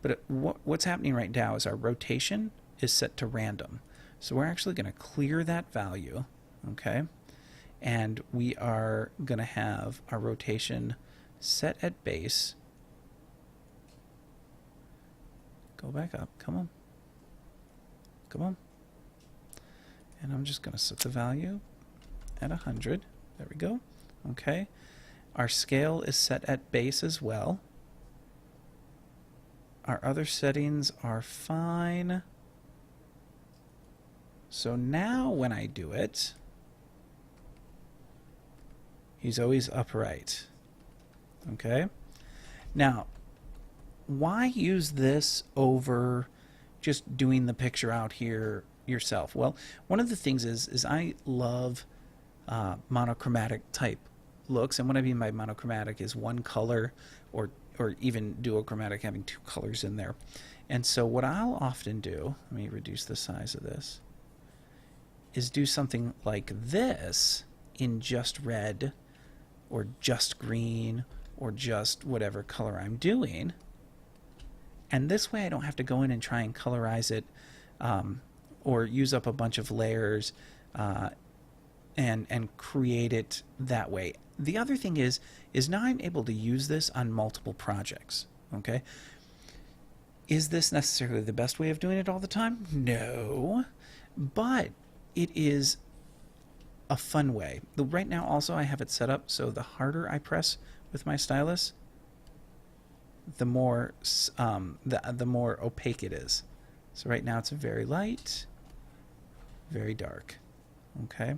But what's happening right now is our rotation is set to random. So we're actually going to clear that value, okay? And we are going to have our rotation set at base. Go back up. Come on. Come on. And I'm just going to set the value at 100. There we go. Okay. Our scale is set at base as well. Our other settings are fine. So now when I do it, he's always upright. Okay? Now, why use this over just doing the picture out here yourself? Well, one of the things is I love monochromatic type looks, and what I mean by monochromatic is one color or even duochromatic, having two colors in there. And so what I'll often do, let me reduce the size of this, is do something like this in just red or just green or just whatever color I'm doing. And this way I don't have to go in and try and colorize it or use up a bunch of layers and create it that way. The other thing is now I'm able to use this on multiple projects. Okay? Is this necessarily the best way of doing it all the time? No. But it is a fun way. Right now also I have it set up so the harder I press with my stylus, the more the more opaque it is. So right now it's very light, very dark. Okay?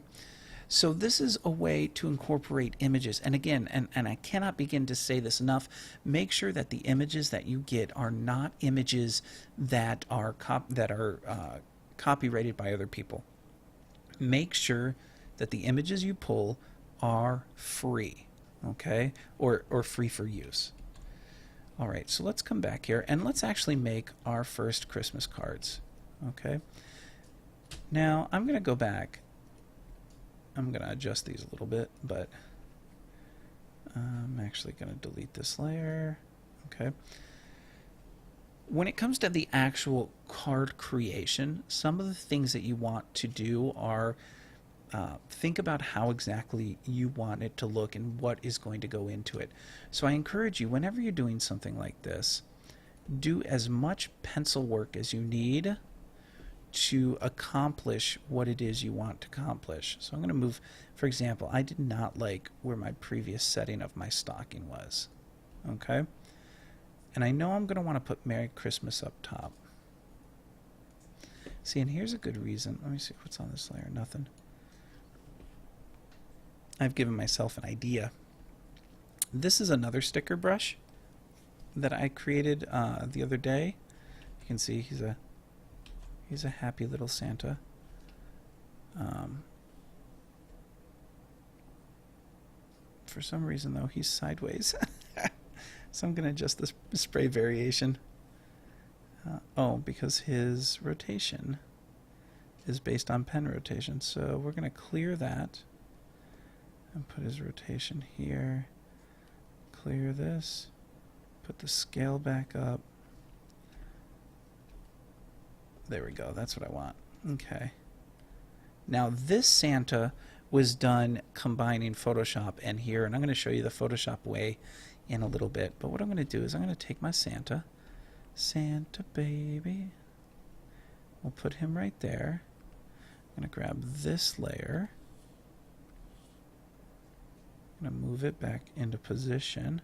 So this is a way to incorporate images. And again, and I cannot begin to say this enough, make sure that the images that you get are not images that are copyrighted by other people. Make sure that the images you pull are free, okay? Or free for use. All right, so let's come back here and let's actually make our first Christmas cards, okay? Now, I'm going to go back. I'm going to adjust these a little bit, but I'm actually going to delete this layer, okay? When it comes to the actual card creation, some of the things that you want to do are think about how exactly you want it to look and what is going to go into it. So I encourage you, whenever you're doing something like this, do as much pencil work as you need to accomplish what it is you want to accomplish. So I'm going to move, for example, I did not like where my previous setting of my stocking was. Okay? And I know I'm going to want to put Merry Christmas up top. See, and here's a good reason. Let me see what's on this layer. Nothing. I've given myself an idea. This is another sticker brush that I created the other day. You can see he's a happy little Santa. For some reason, though, he's sideways. So I'm going to adjust this spray variation. Because his rotation is based on pen rotation. So we're going to clear that and put his rotation here. Clear this. Put the scale back up. There we go. That's what I want. Okay. Now this Santa was done combining Photoshop and here, and I'm going to show you the Photoshop way in a little bit. But what I'm going to do is I'm going to take my Santa baby. We'll put him right there. I'm going to grab this layer. I'm going to move it back into position.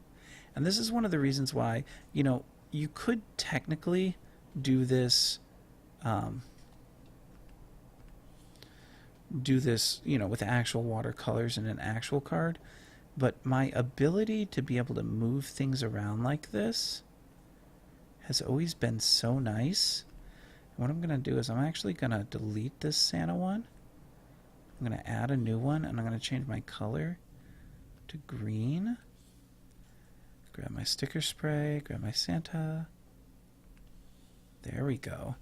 And this is one of the reasons why, you could technically do this with actual watercolors and an actual card, but my ability to be able to move things around like this has always been so nice. What I'm going to do is I'm actually going to delete this Santa one. I'm going to add a new one, and I'm going to change my color to green. Grab my sticker spray, grab my Santa. There we go.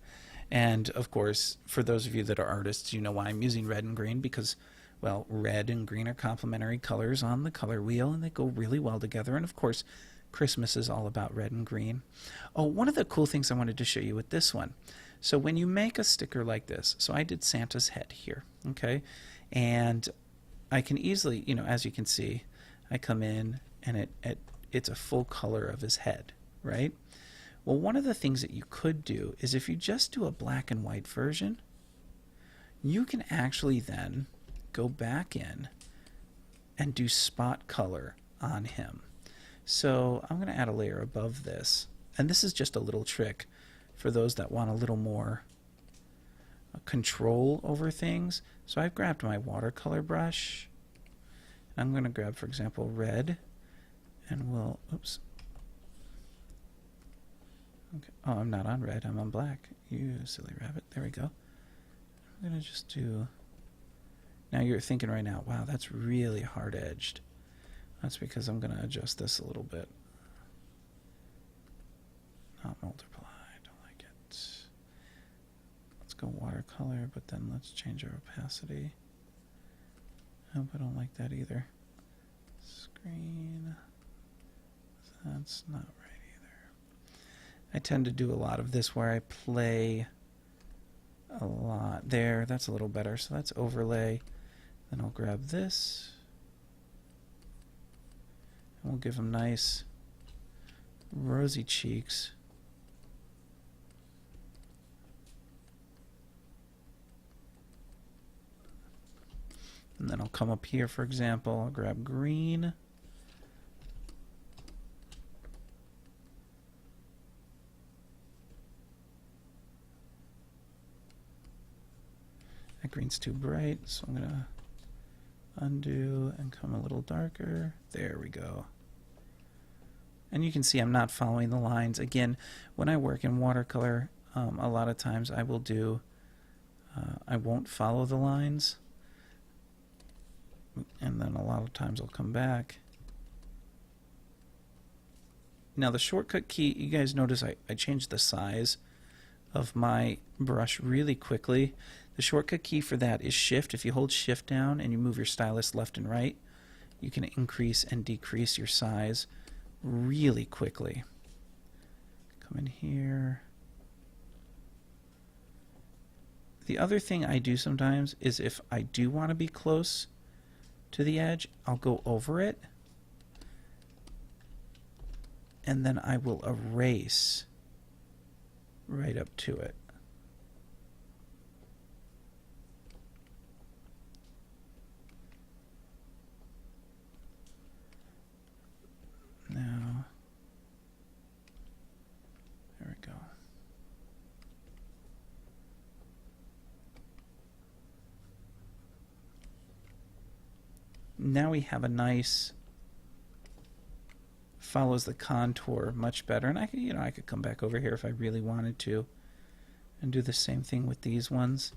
And of course, for those of you that are artists, you know why I'm using red and green, because, well, red and green are complementary colors on the color wheel, and they go really well together. And of course, Christmas is all about red and green. Oh, one of the cool things I wanted to show you with this one. So when you make a sticker like this, so I did Santa's head here, okay? And I can easily, you know, as you can see, I come in and it's a full color of his head, right? Well, one of the things that you could do is if you just do a black and white version, you can actually then go back in and do spot color on him. So I'm going to add a layer above this. And this is just a little trick for those that want a little more control over things. So I've grabbed my watercolor brush. I'm going to grab, for example, red. And we'll, oops. Okay. Oh, I'm not on red, I'm on black. You silly rabbit. There we go. I'm going to just do... Now you're thinking right now, wow, that's really hard-edged. That's because I'm going to adjust this a little bit. Not multiply, I don't like it. Let's go watercolor, but then let's change our opacity. Nope, I don't like that either. Screen. That's not right. I tend to do a lot of this where I play a lot. There, that's a little better. So that's overlay. Then I'll grab this. And we'll give him nice rosy cheeks. And then I'll come up here, for example, I'll grab green. That green's too bright, so I'm going to undo and come a little darker. There we go. And you can see I'm not following the lines. Again, when I work in watercolor, a lot of times I will do, I won't follow the lines. And then a lot of times I'll come back. Now the shortcut key, you guys notice I changed the size of my brush really quickly. The shortcut key for that is Shift. If you hold Shift down and you move your stylus left and right, you can increase and decrease your size really quickly. Come in here. The other thing I do sometimes is if I do want to be close to the edge, I'll go over it and then I will erase right up to it. Now, there we go. Now we have a nice, follows the contour much better. And I could, you know, I could come back over here if I really wanted to and do the same thing with these ones.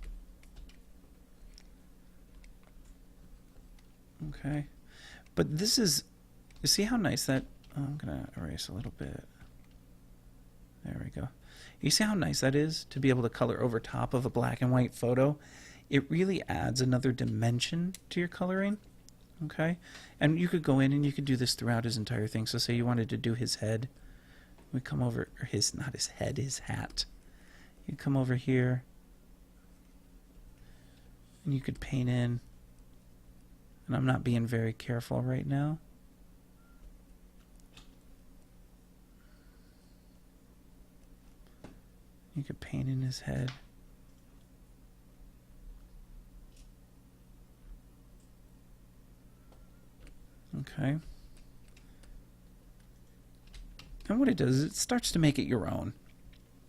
Okay. But this is, you see how nice that, oh, I'm going to erase a little bit. There we go. You see how nice that is to be able to color over top of a black and white photo? It really adds another dimension to your coloring. Okay, and you could go in and you could do this throughout his entire thing. So say you wanted to do his head, we come over, or his, not his head, his hat. You come over here and you could paint in, and I'm not being very careful right now. You could paint in his head. Okay. And what it does is it starts to make it your own,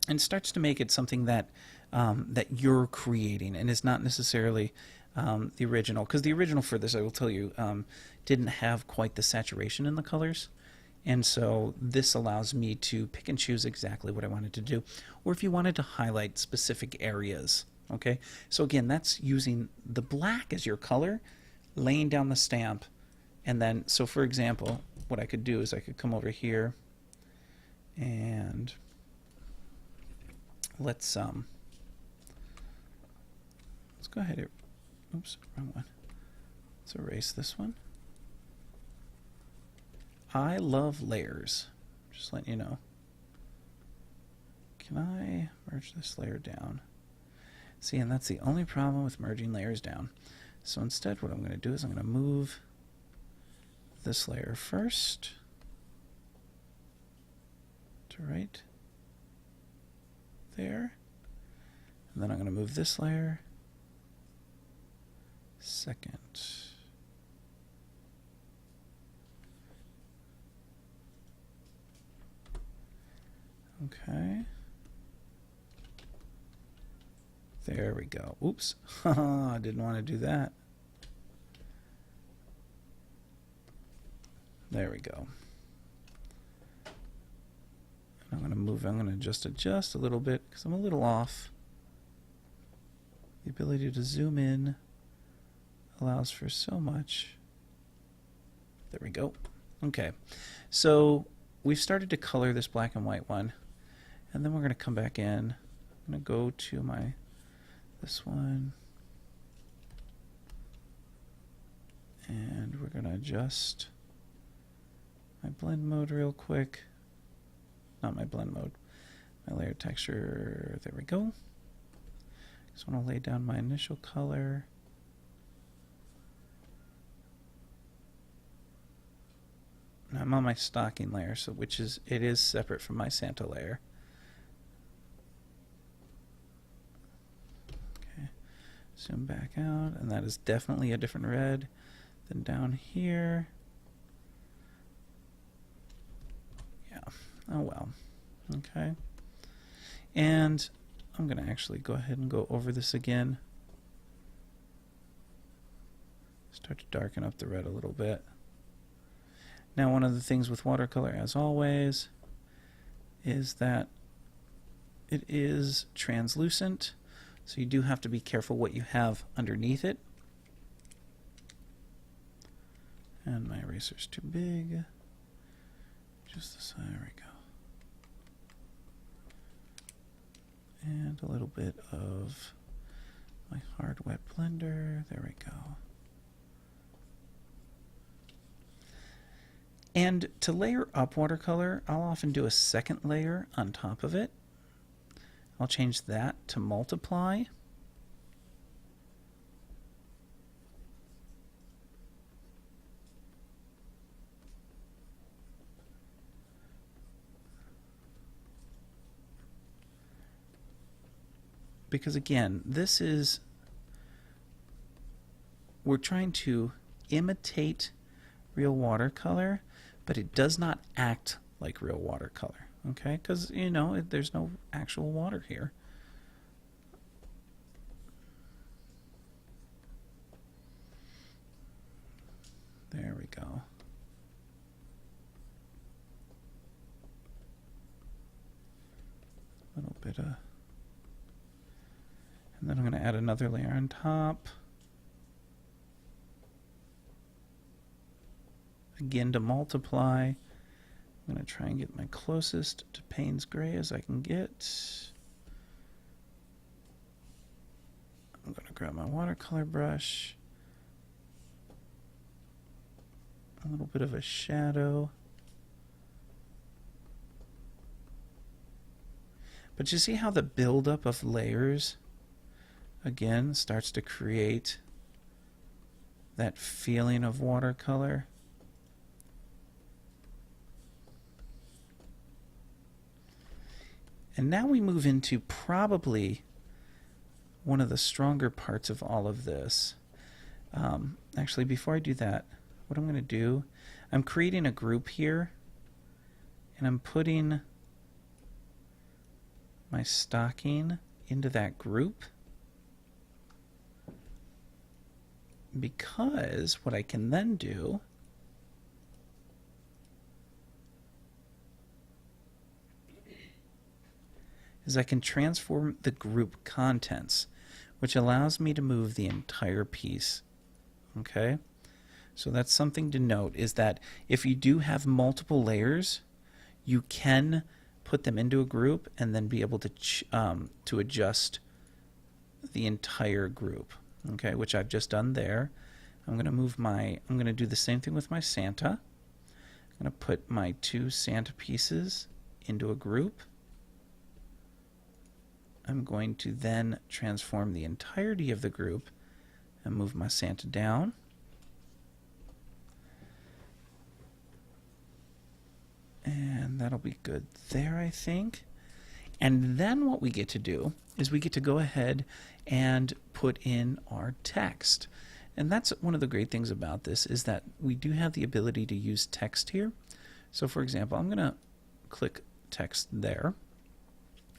and starts to make it something that that you're creating, and is not necessarily the original. Because the original for this, I will tell you, didn't have quite the saturation in the colors. And so this allows me to pick and choose exactly what I wanted to do. Or if you wanted to highlight specific areas. Okay, so again, that's using the black as your color, laying down the stamp, and then, so for example, what I could do is I could come over here and let's go ahead here. Oops, wrong one. Let's erase this one. I love layers. Just letting you know. Can I merge this layer down? See, and that's the only problem with merging layers down. So instead, what I'm going to do is I'm going to move this layer first to right there. And then I'm going to move this layer second. Okay. There we go. Oops. I didn't want to do that. There we go. I'm going to move, I'm going to just adjust a little bit because I'm a little off. The ability to zoom in allows for so much. There we go. Okay. So we've started to color this black and white one. And then we're going to come back in. I'm going to go to this one, and we're going to adjust my blend mode real quick. Not my blend mode, my layer texture. There we go. Just want to lay down my initial color. Now I'm on my stocking layer, so it is separate from my Santa layer. Zoom back out, and that is definitely a different red than down here. Yeah, oh well. Okay. And I'm going to actually go ahead and go over this again. Start to darken up the red a little bit. Now, one of the things with watercolor, as always, is that it is translucent. So you do have to be careful what you have underneath it. And my eraser's too big. Just the side, there we go. And a little bit of my hard wet blender. There we go. And to layer up watercolor, I'll often do a second layer on top of it. I'll change that to multiply. Because again, we're trying to imitate real watercolor, but it does not act like real watercolor. Okay, because, you know, there's no actual water here. There we go. A little bit of... And then I'm going to add another layer on top. Again, to multiply. I'm going to try and get my closest to Payne's Gray as I can get. I'm going to grab my watercolor brush. A little bit of a shadow. But you see how the buildup of layers, again, starts to create that feeling of watercolor? And now we move into probably one of the stronger parts of all of this. Actually, before I do that, what I'm going to do, I'm creating a group here, and I'm putting my stocking into that group, because what I can then do is I can transform the group contents, which allows me to move the entire piece. Okay? So that's something to note, is that if you do have multiple layers, you can put them into a group and then be able to adjust the entire group. Okay, which I've just done there. I'm going to do the same thing with my Santa. I'm going to put my 2 Santa pieces into a group. I'm going to then transform the entirety of the group and move my Santa down. And that'll be good there, I think. And then what we get to do is we get to go ahead and put in our text. And that's one of the great things about this, is that we do have the ability to use text here. So for example, I'm going to click text there,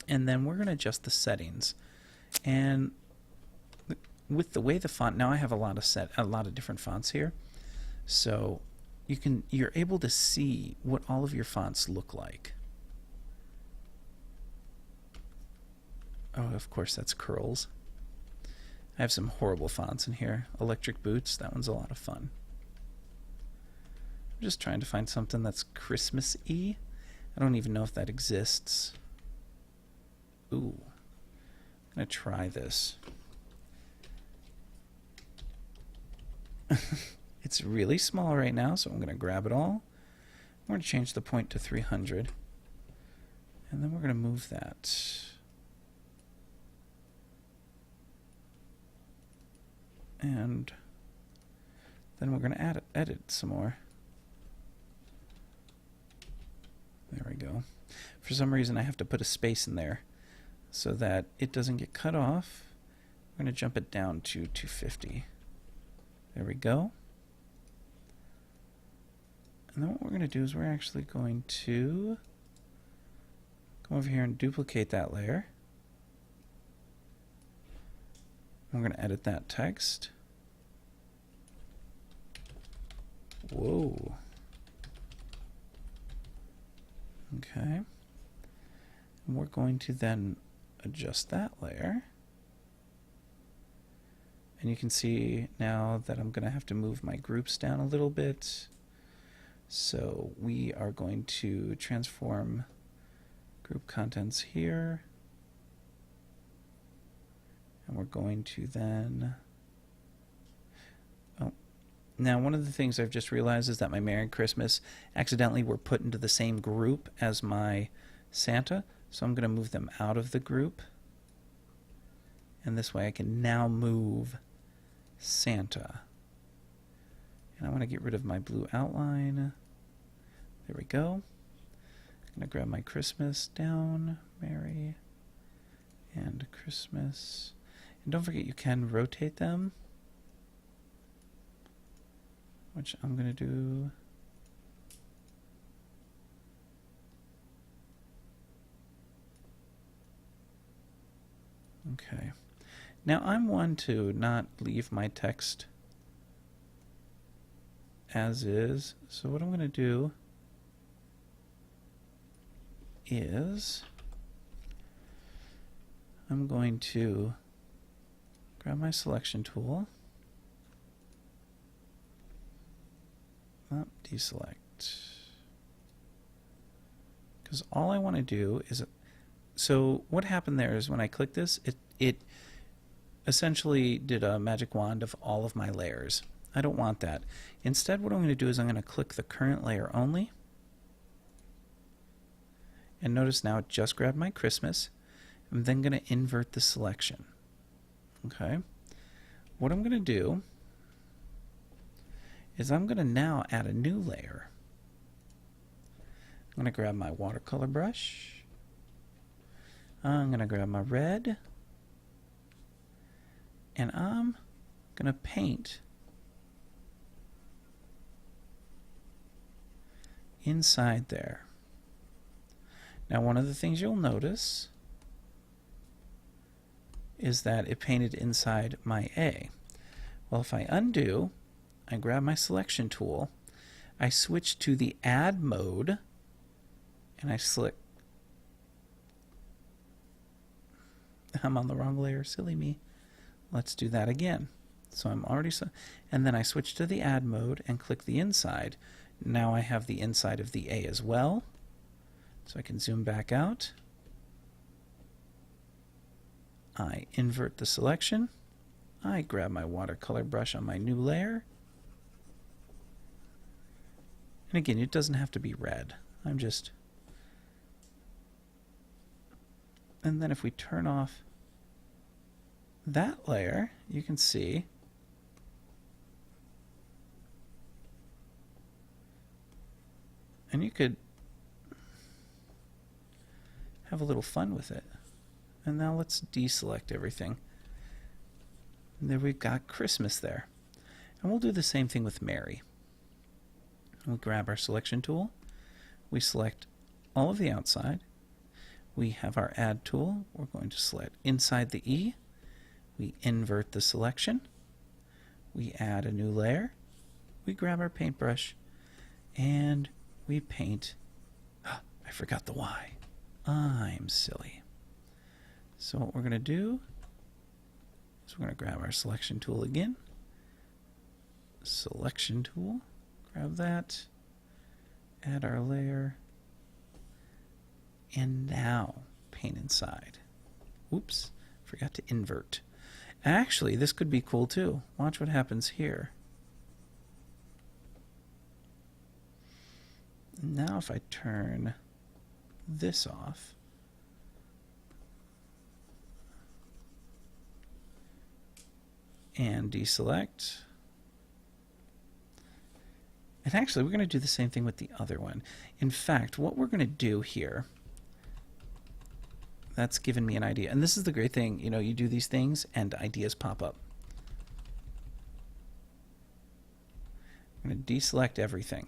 and then we're going to adjust the settings. And with the way the font, now I have a lot of different fonts here. So you're able to see what all of your fonts look like. Oh, of course, that's curls. I have some horrible fonts in here. Electric Boots, that one's a lot of fun. I'm just trying to find something that's Christmas-y. I don't even know if that exists. Ooh, I'm going to try this. It's really small right now, so I'm going to grab it all. I'm going to change the point to 300. And then we're going to move that. And then we're going to edit some more. There we go. For some reason I have to put a space in there so that it doesn't get cut off. I'm going to jump it down to 250. There we go. And then what we're going to do is we're actually going to come over here and duplicate that layer. We're going to edit that text. Whoa. Okay. And we're going to then adjust that layer. And you can see now that I'm going to have to move my groups down a little bit. So we are going to transform group contents here. And we're going to then... Oh, now one of the things I've just realized is that my Merry Christmas accidentally were put into the same group as my Santa. So I'm going to move them out of the group. And this way I can now move Santa. And I want to get rid of my blue outline. There we go. I'm going to grab my Christmas down. Merry and Christmas. And don't forget you can rotate them, which I'm going to do. Okay. Now I'm one to not leave my text as is. So what I'm going to do is I'm going to grab my selection tool, deselect, because all I want to do is, so what happened there is when I click this, it essentially did a magic wand of all of my layers. I don't want that. Instead, what I'm going to do is I'm going to click the current layer only. And notice now it just grabbed my Christmas. I'm then going to invert the selection. Okay. What I'm going to do is I'm going to now add a new layer. I'm going to grab my watercolor brush. I'm going to grab my red. And I'm going to paint inside there. Now, one of the things you'll notice is that it painted inside my A. Well, if I undo, I grab my selection tool, I switch to the add mode, and I select I'm on the wrong layer, silly me. Let's do that again. So I'm already, and then I switch to the add mode and click the inside. Now I have the inside of the A as well. So I can zoom back out. I invert the selection. I grab my watercolor brush on my new layer. And again, it doesn't have to be red. I'm just... And then if we turn off that layer, you can see and you could have a little fun with it. And now let's deselect everything. And there we've got Christmas there. And we'll do the same thing with Mary. We'll grab our selection tool. We select all of the outside. We have our add tool. We're going to select inside the E. We invert the selection. We add a new layer. We grab our paintbrush and we paint. I forgot the Y. I'm silly. So what we're going to do is we're going to grab our selection tool again. Selection tool. Grab that. Add our layer. And now paint inside. Oops, forgot to invert. Actually, this could be cool too. Watch what happens here. Now if I turn this off, and deselect. And actually, we're going to do the same thing with the other one. In fact, what we're going to do here, that's given me an idea. And this is the great thing, you know, you do these things and ideas pop up. I'm going to deselect everything.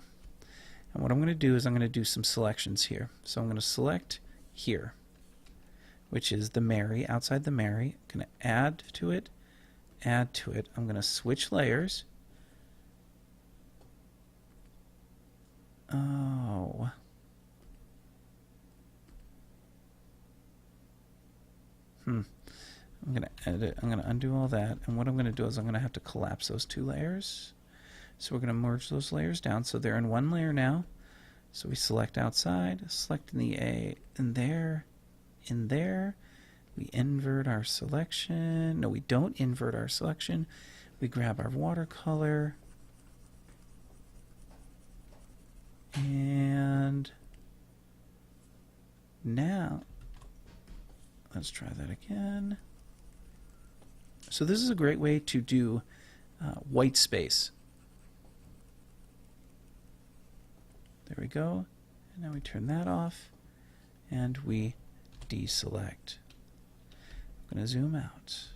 And what I'm going to do is I'm going to do some selections here. So I'm going to select here, which is the Mary, outside the Mary. I'm going to add to it. I'm going to switch layers. Oh. I'm going to edit. I'm going to undo all that. And what I'm going to do is I'm going to have to collapse those two layers. So we're going to merge those layers down. So they're in one layer now. So we select outside, select in the A, in there. We invert our selection. No, we don't invert our selection. We grab our watercolor. And now, let's try that again. So this is a great way to do white space. There we go. And now we turn that off and we deselect. I'm going to zoom out.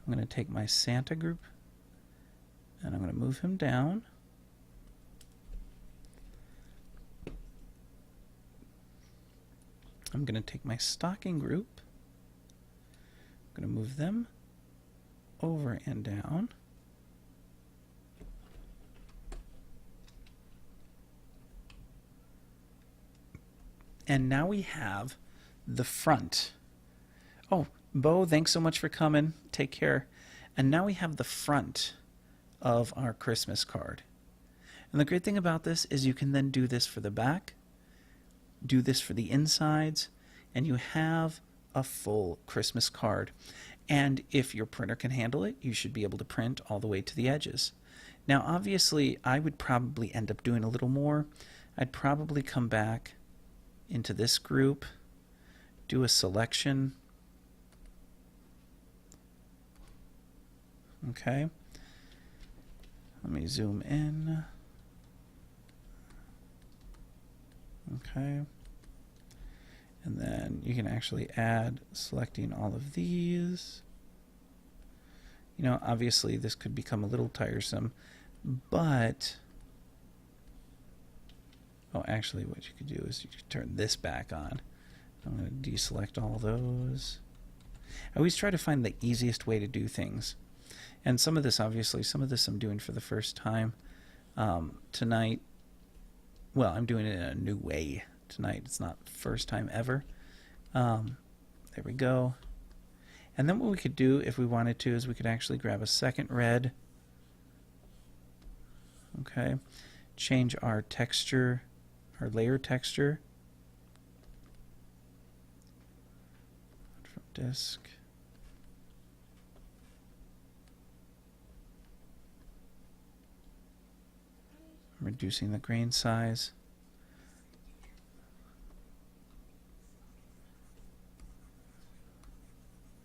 I'm going to take my Santa group and I'm going to move him down. I'm going to take my stocking group. I'm going to move them over and down. And now we have the front. Oh, Bo, thanks so much for coming. Take care. And now we have the front of our Christmas card. And the great thing about this is you can then do this for the back, do this for the insides, and you have a full Christmas card. And if your printer can handle it, you should be able to print all the way to the edges. Now, obviously, I would probably end up doing a little more. I'd probably come back into this group, do a selection. Okay. Let me zoom in. Okay. And then you can actually add selecting all of these. You know, obviously this could become a little tiresome, but oh, actually what you could do is you could turn this back on. I'm going to deselect all those. I always try to find the easiest way to do things. And some of this, obviously, some of this I'm doing for the first time tonight. Well, I'm doing it in a new way tonight. It's not the first time ever. There we go. And then what we could do if we wanted to is we could actually grab a second red. Okay. Change our texture, our layer texture. From disk. I'm reducing the grain size.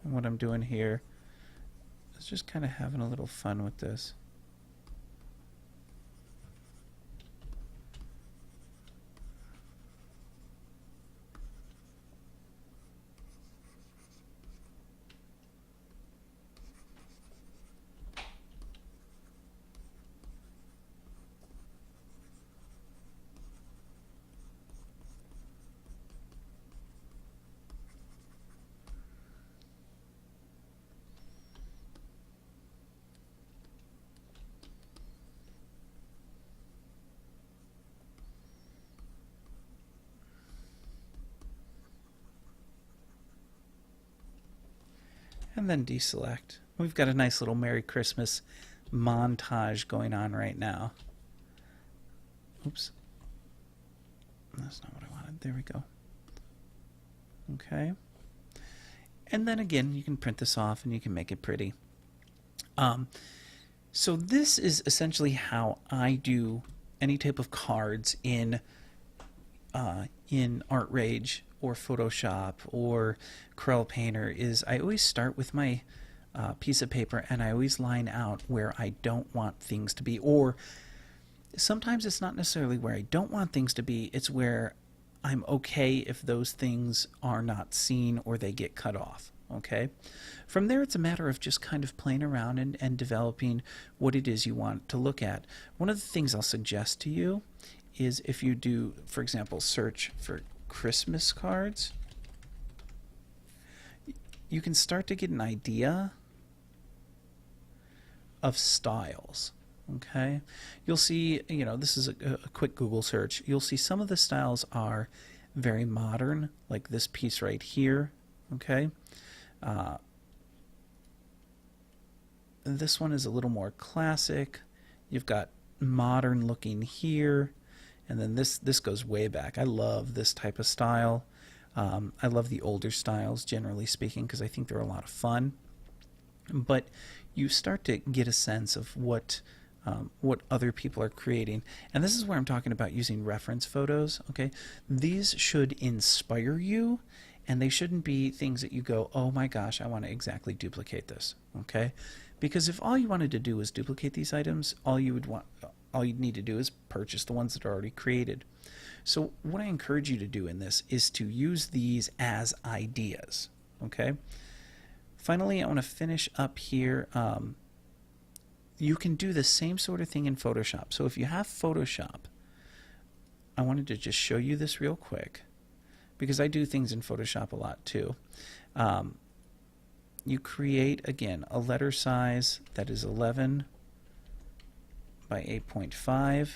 And what I'm doing here is just kind of having a little fun with this. And then deselect. We've got a nice little Merry Christmas montage going on right now. Oops. That's not what I wanted. There we go. Okay. And then again, you can print this off and you can make it pretty. So this is essentially how I do any type of cards in ArtRage or Photoshop or Corel Painter. Is I always start with my piece of paper and I always line out where I don't want things to be, or sometimes it's not necessarily where I don't want things to be, it's where I'm okay if those things are not seen or they get cut off. Okay. From there, it's a matter of just kind of playing around and developing what it is you want to look at. One of the things I'll suggest to you is if you do, for example, search for Christmas cards, you can start to get an idea of styles. Okay, you'll see, this is a quick Google search. You'll see some of the styles are very modern, like this piece right here. Okay, this one is a little more classic. You've got modern looking here. And then this goes way back. I love this type of style. I love the older styles, generally speaking, because I think they're a lot of fun. But you start to get a sense of what other people are creating. And this is where I'm talking about using reference photos. Okay, these should inspire you, and they shouldn't be things that you go, oh my gosh, I want to exactly duplicate this. Okay, because if all you wanted to do was duplicate these items, all you'd need to do is purchase the ones that are already created. So what I encourage you to do in this is to use these as ideas. Okay. Finally, I want to finish up here. You can do the same sort of thing in Photoshop. So if you have Photoshop, I wanted to just show you this real quick because I do things in Photoshop a lot too. You create, again, a letter size that is 11 by 8.5.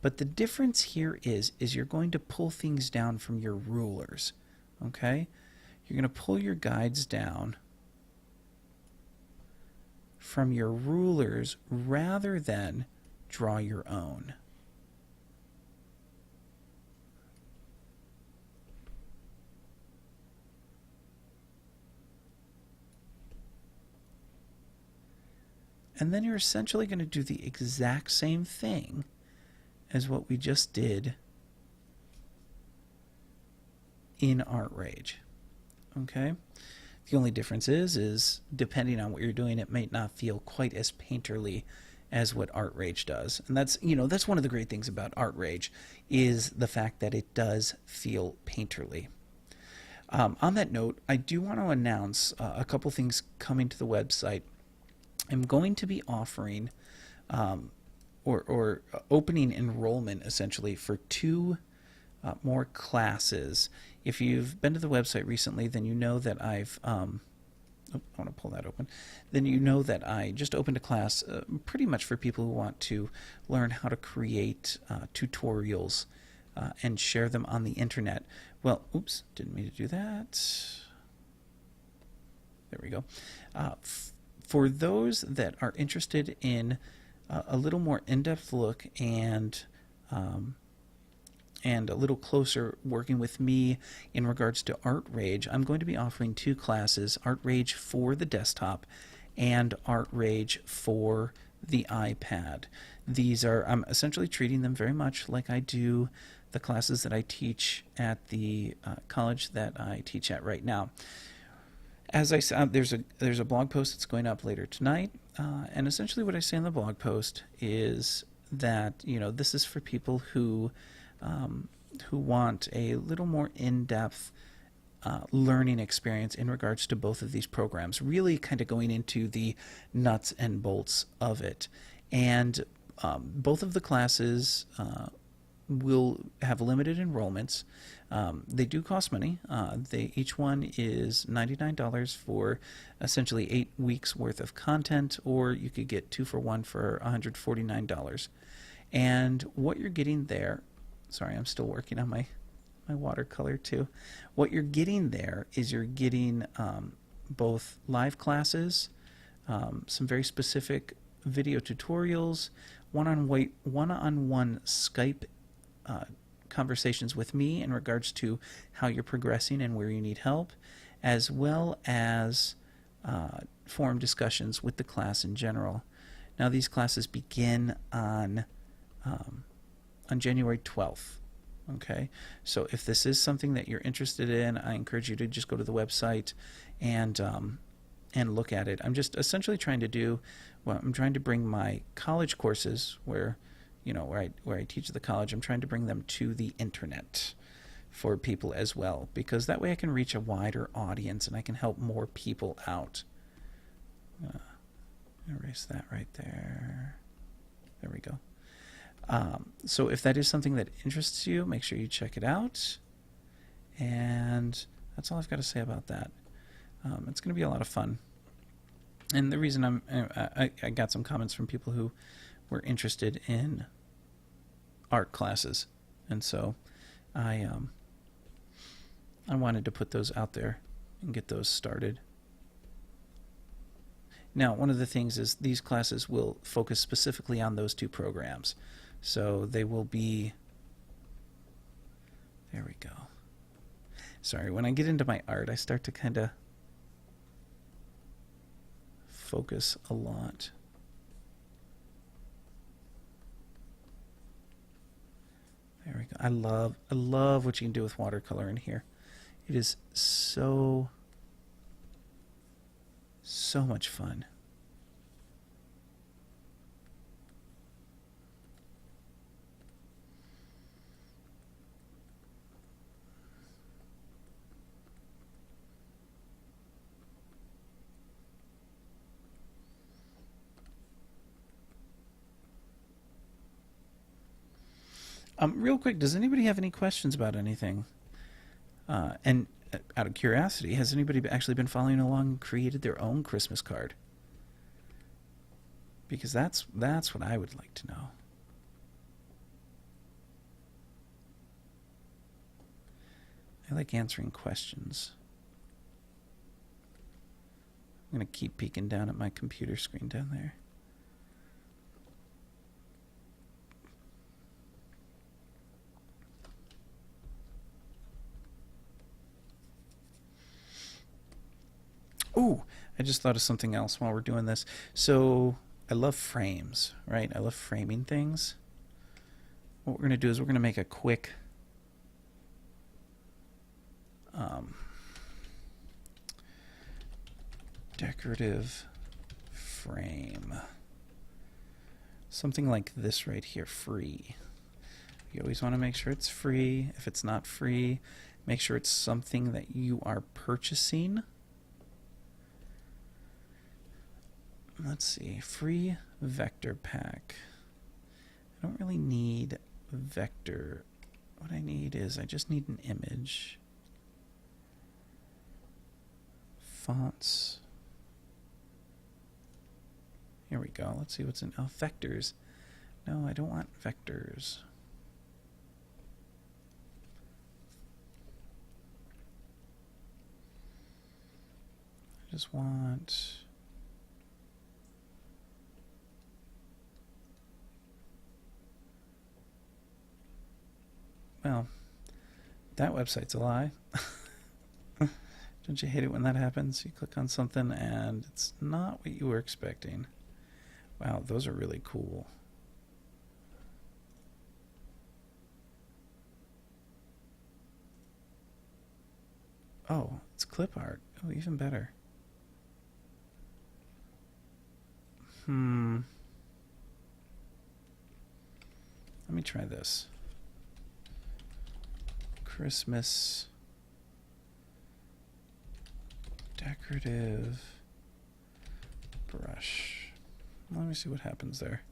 But the difference here is you're going to pull things down from your rulers. Okay? You're going to pull your guides down from your rulers rather than draw your own. And then you're essentially going to do the exact same thing as what we just did in ArtRage. Okay? The only difference is depending on what you're doing, it may not feel quite as painterly as what ArtRage does. And that's one of the great things about ArtRage is the fact that it does feel painterly. On that note, I do want to announce a couple things coming to the website. I'm going to be offering or opening enrollment essentially for 2 more classes. If you've been to the website recently, then you know that I want to pull that open. Then you know that I just opened a class pretty much for people who want to learn how to create tutorials and share them on the internet. Well, oops, didn't mean to do that. There we go. For those that are interested in a little more in-depth look and a little closer working with me in regards to ArtRage, I'm going to be offering 2 classes, ArtRage for the desktop and ArtRage for the iPad. These are, I'm essentially treating them very much like I do the classes that I teach at the college that I teach at right now. As I said, there's a blog post that's going up later tonight, and essentially what I say in the blog post is that this is for people who want a little more in-depth learning experience in regards to both of these programs, really kind of going into the nuts and bolts of it. And both of the classes will have limited enrollments. They do cost money. Each one is $99 for essentially 8 weeks worth of content, or you could get 2 for 1 for $149. And what you're getting there, sorry, I'm still working on my watercolor too. What you're getting there is you're getting both live classes, some very specific video tutorials, one-on-one Skype conversations with me in regards to how you're progressing and where you need help, as well as forum discussions with the class in general. Now these classes begin on January 12th. Okay, so if this is something that you're interested in, I encourage you to just go to the website and look at it. I'm just essentially trying to bring my college courses where I teach at the college. I'm trying to bring them to the internet for people as well, because that way I can reach a wider audience and I can help more people out. Erase that right there. There we go. So if that is something that interests you, make sure you check it out. And that's all I've got to say about that. It's going to be a lot of fun. And the reason I got some comments from people who were interested in art classes, and so I wanted to put those out there and get those started. Now, one of the things is these classes will focus specifically on those 2 programs. So they will be, there we go. Sorry, when I get into my art, I start to kind of focus a lot. There we go. I love what you can do with watercolor in here. It is so much fun. Real quick, does anybody have any questions about anything? And out of curiosity, has anybody actually been following along and created their own Christmas card? Because that's what I would like to know. I like answering questions. I'm going to keep peeking down at my computer screen down there. Ooh, I just thought of something else while we're doing this. So I love frames, right? I love framing things. What we're going to do is we're going to make a quick decorative frame. Something like this right here, free. You always want to make sure it's free. If it's not free, make sure it's something that you are purchasing. Let's see, free vector pack. I don't really need vector. What I need is, I just need an image. Fonts. Here we go. Let's see what's in, oh, vectors. No, I don't want vectors. just want... Well, that website's a lie. Don't you hate it when that happens? You click on something and it's not what you were expecting. Wow, those are really cool. Oh, it's clip art. Oh, even better. Let me try this. Christmas decorative brush. Let me see what happens there.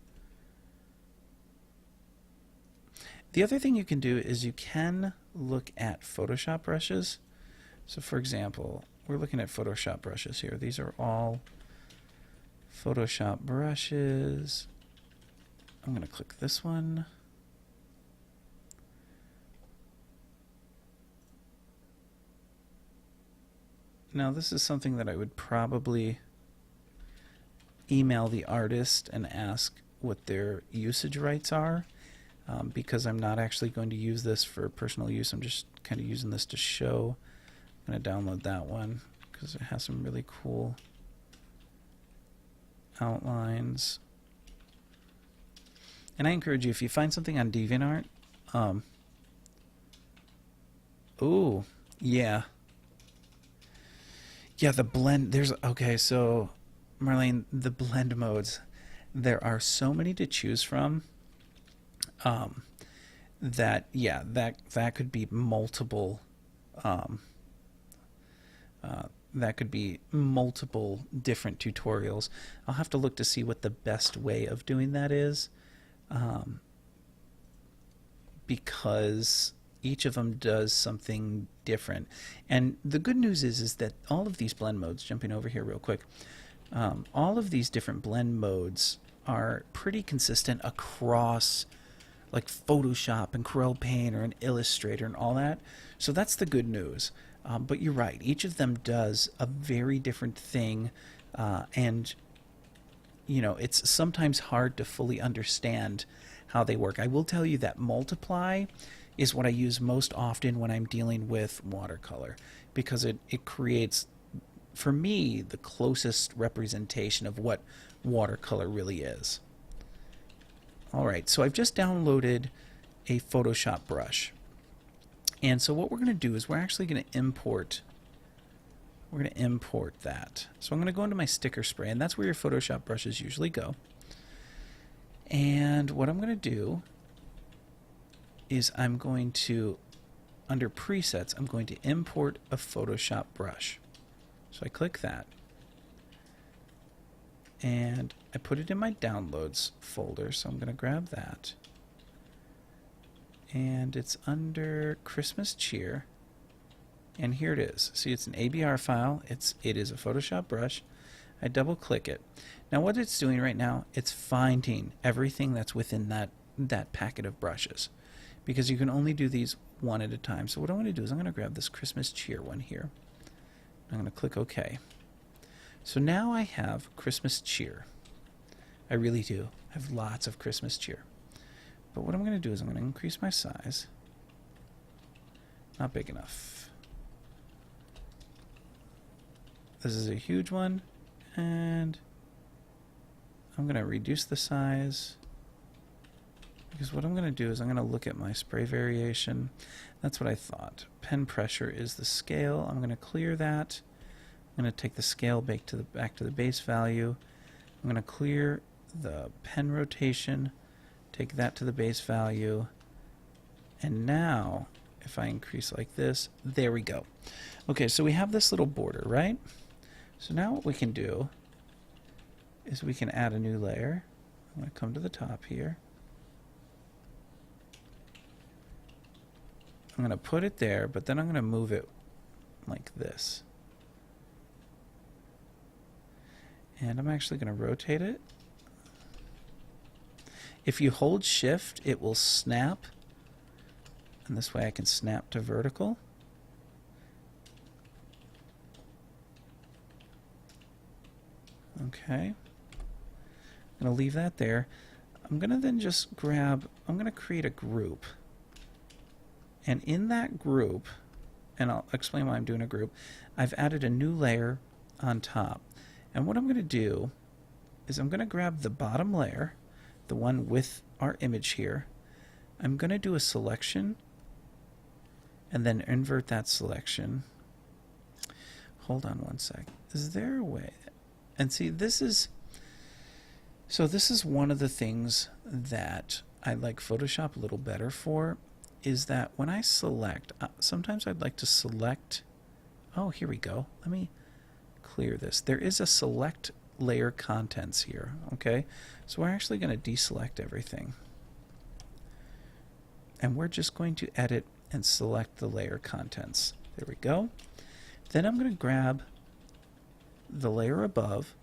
The other thing you can do is you can look at Photoshop brushes. So for example, we're looking at Photoshop brushes here. These are all Photoshop brushes. I'm going to click this one. Now this is something that I would probably email the artist and ask what their usage rights are, because I'm not actually going to use this for personal use. I'm just kind of using this to show. I'm going to download that one because it has some really cool outlines. And I encourage you, if you find something on DeviantArt, ooh, yeah. Yeah, the blend, okay, so Marlene, the blend modes, there are so many to choose from, that could be multiple, that could be multiple different tutorials. I'll have to look to see what the best way of doing that is, because each of them does something different. And the good news is that all of these blend modes, jumping over here real quick, all of these different blend modes are pretty consistent across like Photoshop and Corel Paint or an Illustrator and all that. So that's the good news. But you're right, each of them does a very different thing, and you know, it's sometimes hard to fully understand how they work. I will tell you that multiply is what I use most often when I'm dealing with watercolor, because it creates, for me, the closest representation of what watercolor really is. Alright, so I've just downloaded a Photoshop brush. And so what we're going to do is we're actually going to import that. So I'm going to go into my sticker spray, and that's where your Photoshop brushes usually go. And what I'm going to do is I'm going to, under presets, I'm going to import a Photoshop brush. So I click that, and I put it in my downloads folder, so I'm going to grab that, and it's under Christmas Cheer, and here it is. See, it's an ABR file. It is a Photoshop brush. I double click it. Now what it's doing right now, it's finding everything that's within that packet of brushes, because you can only do these one at a time. So what I'm going to do is I'm going to grab this Christmas Cheer one here. I'm going to click OK. So now I have Christmas Cheer. I really do. I have lots of Christmas Cheer. But what I'm going to do is I'm going to increase my size. Not big enough. This is a huge one, and I'm going to reduce the size, because what I'm going to do is I'm going to look at my spray variation. That's what I thought. Pen pressure is the scale. I'm going to clear that. I'm going to take the scale back to the base value. I'm going to clear the pen rotation, take that to the base value, and now if I increase like this, there we go. Okay, so we have this little border, right? So now what we can do is we can add a new layer. I'm going to come to the top here. I'm going to put it there, but then I'm going to move it like this. And I'm actually going to rotate it. If you hold shift, it will snap, and this way I can snap to vertical. Okay. I'm going to leave that there. I'm going to then just grab, I'm going to create a group. And in that group, and I'll explain why I'm doing a group, I've added a new layer on top. And what I'm going to do is I'm going to grab the bottom layer, the one with our image here. I'm going to do a selection and then invert that selection. Hold on one sec. Is there a way? And see, this is one of the things that I like Photoshop a little better for, is that when I select, sometimes I'd like to select, oh, here we go. Let me clear this. There is a select layer contents here, okay? So we're actually going to deselect everything. And we're just going to edit and select the layer contents. There we go. Then I'm going to grab the layer above.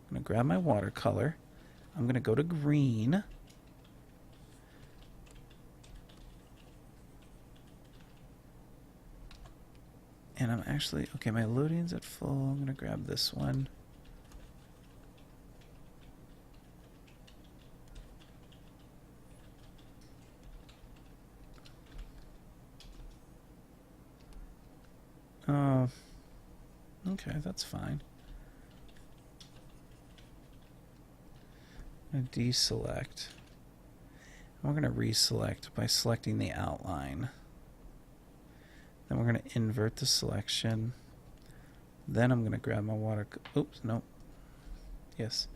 I'm going to grab my watercolor. I'm going to go to green. And I'm actually, okay, my loading's at full. I'm going to grab this one. Oh, okay, that's fine. I'm going to deselect. And we're going to reselect by selecting the outline. Then we're going to invert the selection. Then I'm going to grab my water. Oops, no. Yes.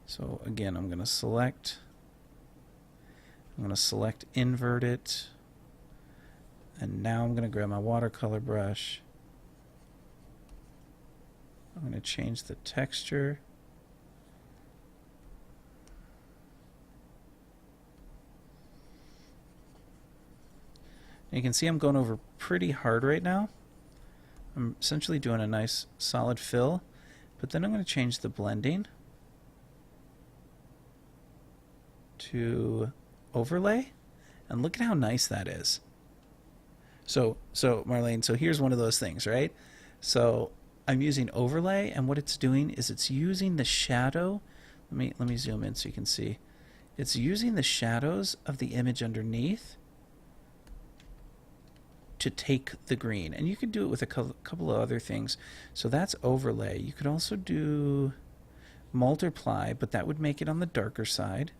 So again, I'm going to select. I'm going to select, invert it. And now I'm going to grab my watercolor brush. I'm going to change the texture. And you can see I'm going over pretty hard right now. I'm essentially doing a nice solid fill, but then I'm going to change the blending to overlay, and look at how nice that is. So Marlene, so here's one of those things, right? So I'm using overlay, and what it's doing is it's using the shadow. Let me zoom in so you can see. It's using the shadows of the image underneath to take the green, and you could do it with a couple of other things. So that's overlay. You could also do multiply, but that would make it on the darker side.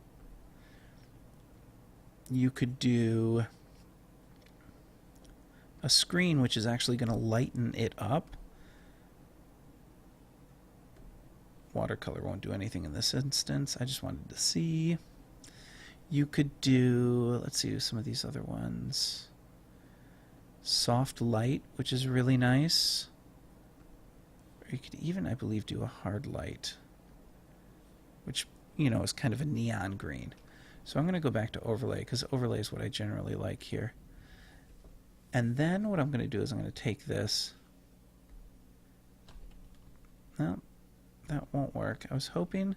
You could do a screen, which is actually going to lighten it up. Watercolor won't do anything in this instance. I just wanted to see. You could do, let's see, some of these other ones. Soft light, which is really nice. Or you could even, I believe, do a hard light, which, you know, is kind of a neon green. So I'm going to go back to overlay, because overlay is what I generally like here. And then what I'm going to do is I'm going to take this. No, that won't work. I was hoping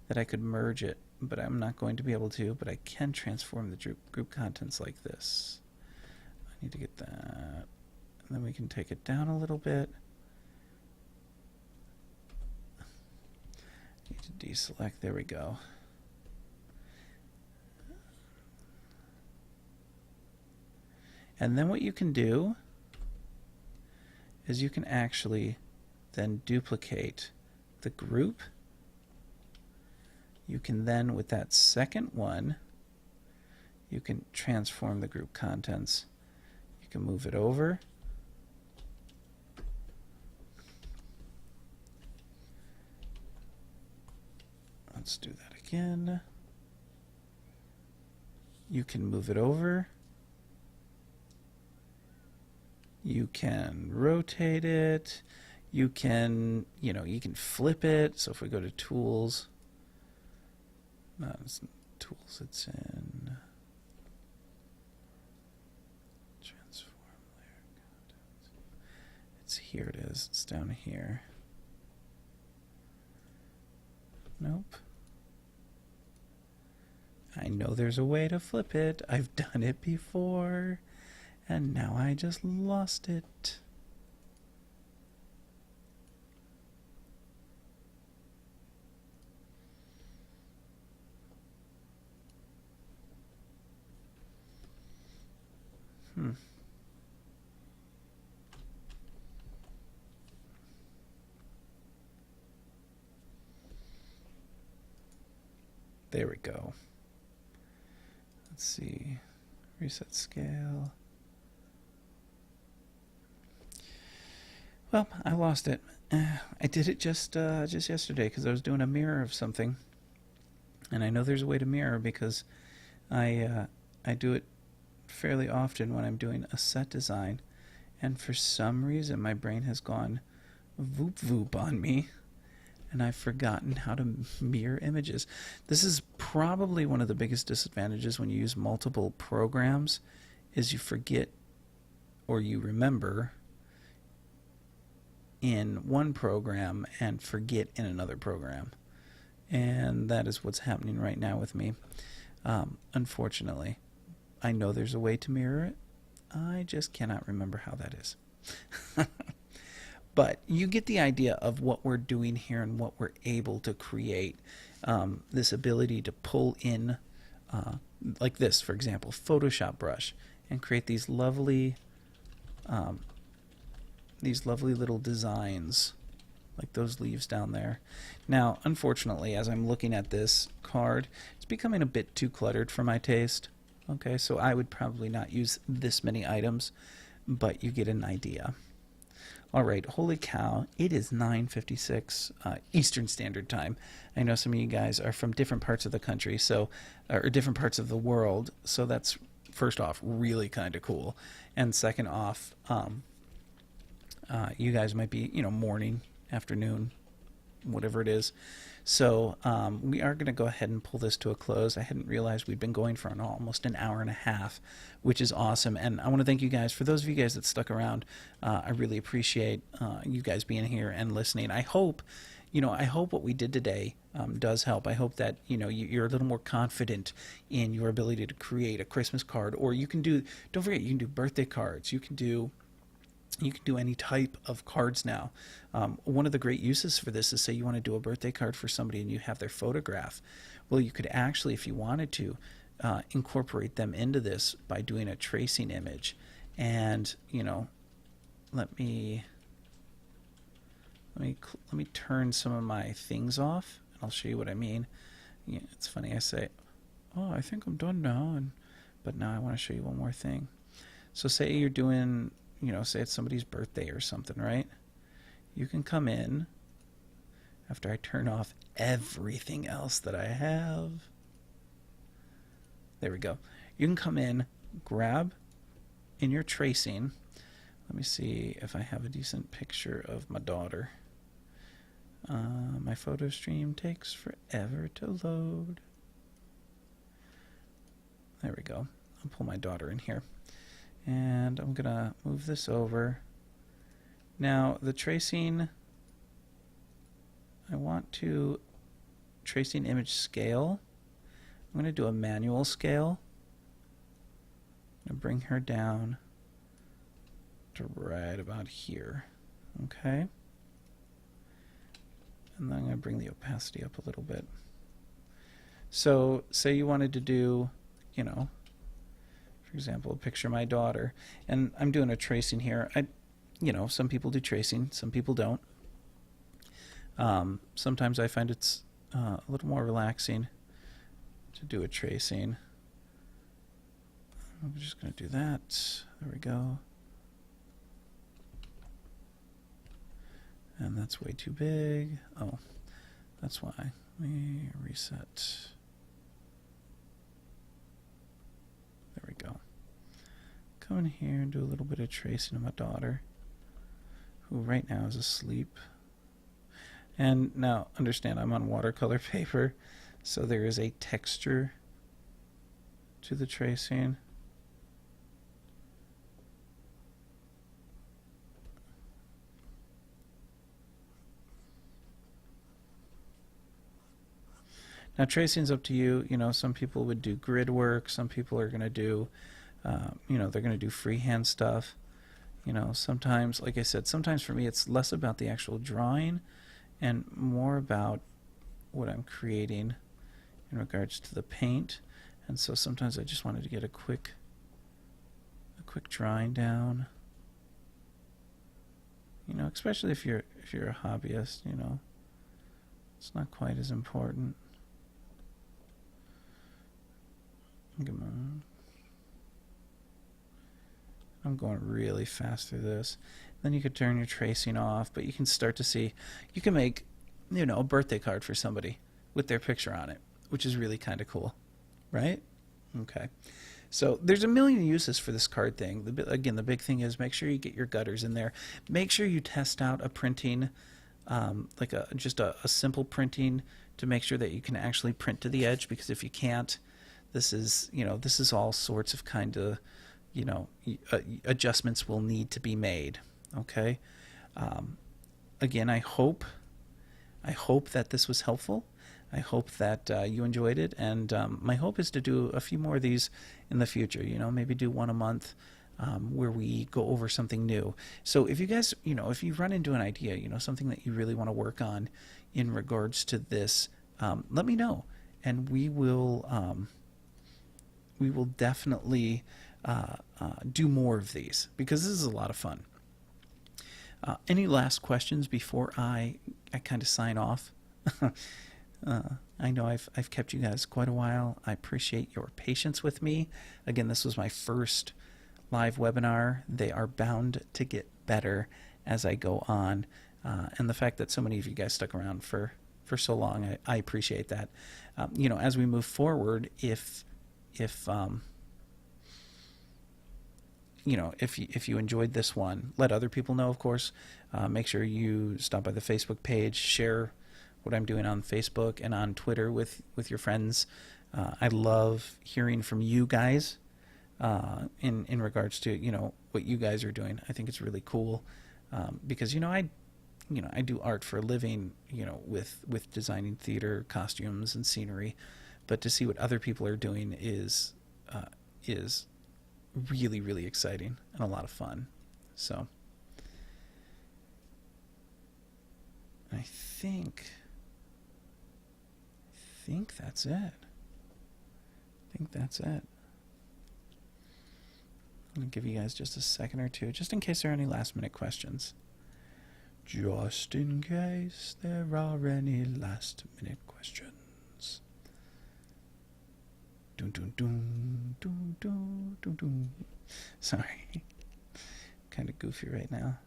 that I could merge it, but I'm not going to be able to. But I can transform the group contents like this. I need to get that. And then we can take it down a little bit. Need to deselect. There we go. And then what you can do is you can actually then duplicate the group. You can then, with that second one, you can transform the group contents. You can move it over. Let's do that again. You can move it over. You can rotate it. You can, you know, you can flip it. So if we go to tools, no, it's tools, it's in transform layer content. It's here, it is. It's down here. Nope. I know there's a way to flip it. I've done it before. And now I just lost it. There we go. Let's see. Reset scale. Well, I lost it. I did it just yesterday because I was doing a mirror of something, and I know there's a way to mirror because I do it fairly often when I'm doing a set design, and for some reason my brain has gone voop voop on me, and I've forgotten how to mirror images. This is probably one of the biggest disadvantages when you use multiple programs, is you forget or you remember in one program and forget in another program. And that is what's happening right now with me. Unfortunately, I know there's a way to mirror it. I just cannot remember how that is. But you get the idea of what we're doing here and what we're able to create. This ability to pull in, like this, for example, Photoshop brush, and create these lovely little designs, like those leaves down there. Now, unfortunately, as I'm looking at this card, it's becoming a bit too cluttered for my taste. Okay, so I would probably not use this many items, but you get an idea. All right, holy cow, it is 9:56 Eastern Standard Time. I know some of you guys are from different parts of the country, so or different parts of the world, so that's, first off, really kind of cool. And second off, you guys might be, morning, afternoon, whatever it is. So we are going to go ahead and pull this to a close. I hadn't realized we'd been going for almost an hour and a half, which is awesome. And I want to thank you guys. For those of you guys that stuck around, I really appreciate you guys being here and listening. I hope, what we did today does help. I hope that, you're a little more confident in your ability to create a Christmas card. Or you can do, don't forget, you can do birthday cards. You can do any type of cards now. One of the great uses for this is, say you want to do a birthday card for somebody and you have their photograph. Well, you could actually, if you wanted to, incorporate them into this by doing a tracing image. And let me turn some of my things off, and I'll show you what I mean. Yeah, it's funny, I say, oh, I think I'm done now, but now I want to show you one more thing. So say you're doing, say it's somebody's birthday or something, right? You can come in after I turn off everything else that I have. There we go. You can come in, grab in your tracing. Let me see if I have a decent picture of my daughter. My photo stream takes forever to load. There we go. I'll pull my daughter in here. And I'm going to move this over. Now, the tracing, I want to tracing image scale. I'm going to do a manual scale. I'm going to bring her down to right about here. Okay? And then I'm going to bring the opacity up a little bit. So, say you wanted to do, for example, picture my daughter, and I'm doing a tracing here. Some people do tracing, some people don't. Sometimes I find it's a little more relaxing to do a tracing. I'm just going to do that. There we go. And that's way too big. Oh, that's why. Let me reset. There we go. Come in here and do a little bit of tracing of my daughter, who right now is asleep. And now, understand, I'm on watercolor paper, so there is a texture to the tracing. Now, tracing's up to you. Some people would do grid work. Some people are going to do, they're going to do freehand stuff. Sometimes, like I said, sometimes for me it's less about the actual drawing and more about what I'm creating in regards to the paint. And so sometimes I just wanted to get a quick a quick drawing down. You know, especially if you're a hobbyist, you know, it's not quite as important. Come on. I'm going really fast through this. Then you could turn your tracing off, but you can start to see, you can make, you know, a birthday card for somebody with their picture on it, which is really kind of cool, right? Okay. So there's a million uses for this card thing. Again, the big thing is make sure you get your gutters in there. Make sure you test out a printing, like just a simple printing to make sure that you can actually print to the edge, because if you can't, this is, you know, this is all sorts of kind of, you know, adjustments will need to be made. Okay. Again, I hope that this was helpful. I hope that you enjoyed it, and my hope is to do a few more of these in the future. You know, maybe do one a month, where we go over something new. So if you guys, you know, if you run into an idea, you know, something that you really want to work on in regards to this, let me know, and we will definitely do more of these, because this is a lot of fun. Any last questions before I kind of sign off? I know I've kept you guys quite a while. I appreciate your patience with me. Again, this was my first live webinar. They are bound to get better as I go on. And the fact that so many of you guys stuck around for so long, I appreciate that. You know, as we move forward, if you know, if you enjoyed this one, let other people know, of course. Make sure you stop by the Facebook page, share what I'm doing on Facebook and on Twitter with your friends. I love hearing from you guys in regards to, you know, what you guys are doing. I think it's really cool, because, you know, I do art for a living, you know, with designing theater, costumes, and scenery. But to see what other people are doing is really, really exciting and a lot of fun. So I think that's it. I think that's it. I'm going to give you guys just a second or two, just in case there are any last minute questions. Just in case there are any last minute questions. Dun, dun, dun, dun, dun, dun, dun. Sorry. Kind of goofy right now.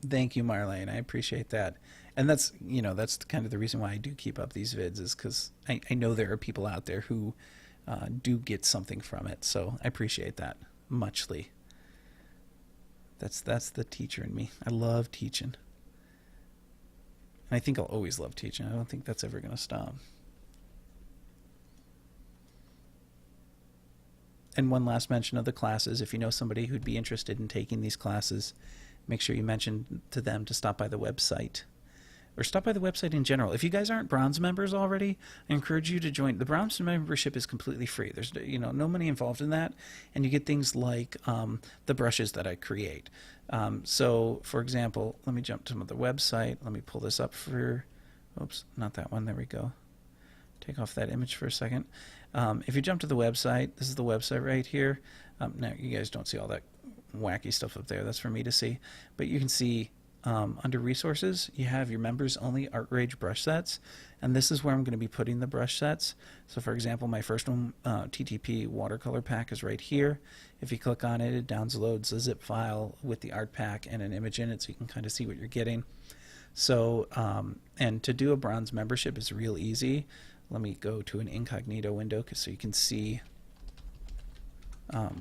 Thank you, Marlene. I appreciate that. And that's, you know, that's kind of the reason why I do keep up these vids, is because I know there are people out there who do get something from it. So I appreciate that muchly. That's the teacher in me. I love teaching. And I think I'll always love teaching. I don't think that's ever going to stop. And one last mention of the classes. If you know somebody who'd be interested in taking these classes, make sure you mention to them to stop by the website, or stop by the website in general. If you guys aren't bronze members already, I encourage you to join. The bronze membership is completely free. There's, you know, no money involved in that, and you get things like the brushes that I create. So, for example, let me jump to the website. Let me pull this up for, oops, not that one. There we go. Take off that image for a second. If you jump to the website, this is the website right here. Now, you guys don't see all that wacky stuff up there. That's for me to see. But you can see under resources, you have your members only ArtRage brush sets. And this is where I'm going to be putting the brush sets. So, for example, my first one, TTP watercolor pack, is right here. If you click on it, it downloads a zip file with the art pack and an image in it, so you can kind of see what you're getting. So, and to do a bronze membership is real easy. Let me go to an incognito window so you can see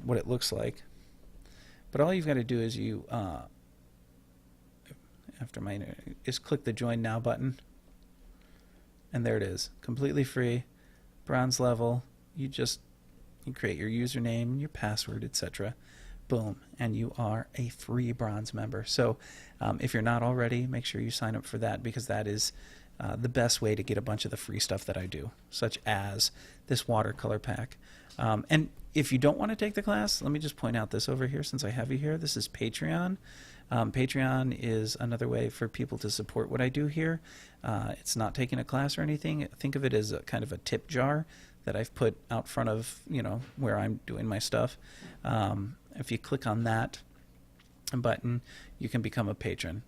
what it looks like. But all you've got to do is you, after mine, is click the Join Now button. And there it is, completely free, bronze level. You create your username, your password, etc. Boom, and you are a free bronze member. So if you're not already, make sure you sign up for that, because that is the best way to get a bunch of the free stuff that I do, such as this watercolor pack. And if you don't want to take the class, let me just point out this over here, since I have you here. This is Patreon. Patreon is another way for people to support what I do here. It's not taking a class or anything. Think of it as a kind of a tip jar that I've put out front of, where I'm doing my stuff. If you click on that button, you can become a patron,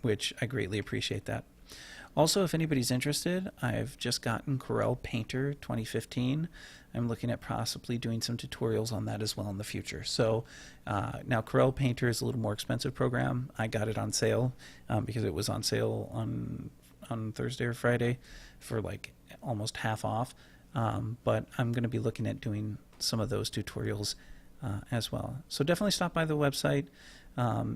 which I greatly appreciate that. Also, if anybody's interested, I've just gotten Corel Painter 2015. I'm looking at possibly doing some tutorials on that as well in the future. So now Corel Painter is a little more expensive program. I got it on sale because it was on sale on Thursday or Friday for like almost half off. But I'm going to be looking at doing some of those tutorials as well. So definitely stop by the website.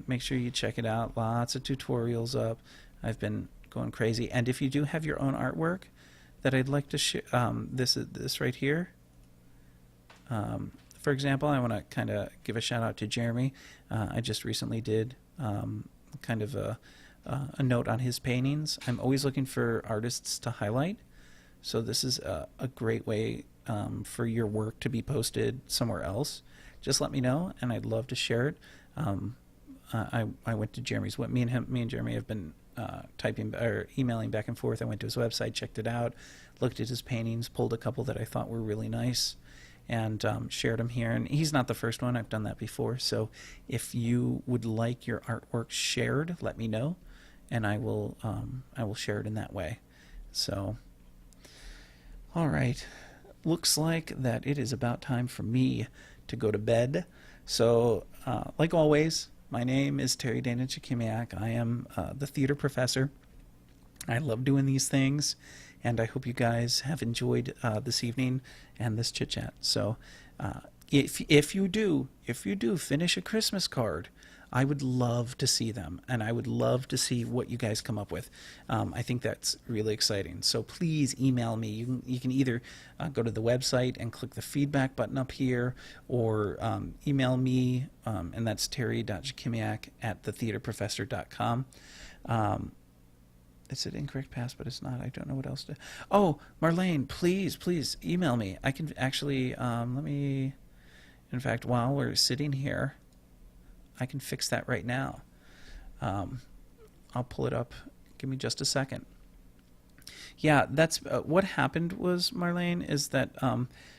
Make sure you check it out. Lots of tutorials up. I've been going crazy. And if you do have your own artwork that I'd like to share, this right here. For example, I want to kind of give a shout out to Jeremy. I just recently did kind of a note on his paintings. I'm always looking for artists to highlight. So this is a great way for your work to be posted somewhere else. Just let me know, and I'd love to share it. I went to Jeremy's. Me and Jeremy have been typing or emailing back and forth. I went to his website, checked it out, looked at his paintings, pulled a couple that I thought were really nice, and shared them here. And he's not the first one. I've done that before. So if you would like your artwork shared, let me know, and I will share it in that way. So, all right. Looks like that it is about time for me to go to bed. So, like always, my name is Terry Dana Jachimiak. I am the theater professor. I love doing these things, and I hope you guys have enjoyed this evening and this chit chat. So, if you do finish a Christmas card, I would love to see them, and I would love to see what you guys come up with. I think that's really exciting. So please email me. You can either go to the website and click the feedback button up here, or email me, and that's terry.jachimiak@thetheaterprofessor.com. It's an incorrect pass, but it's not. I don't know what else to. Oh, Marlene, please email me. I can actually let me. In fact, while we're sitting here, I can fix that right now. I'll pull it up. Give me just a second. Yeah, that's what happened was, Marlene, is that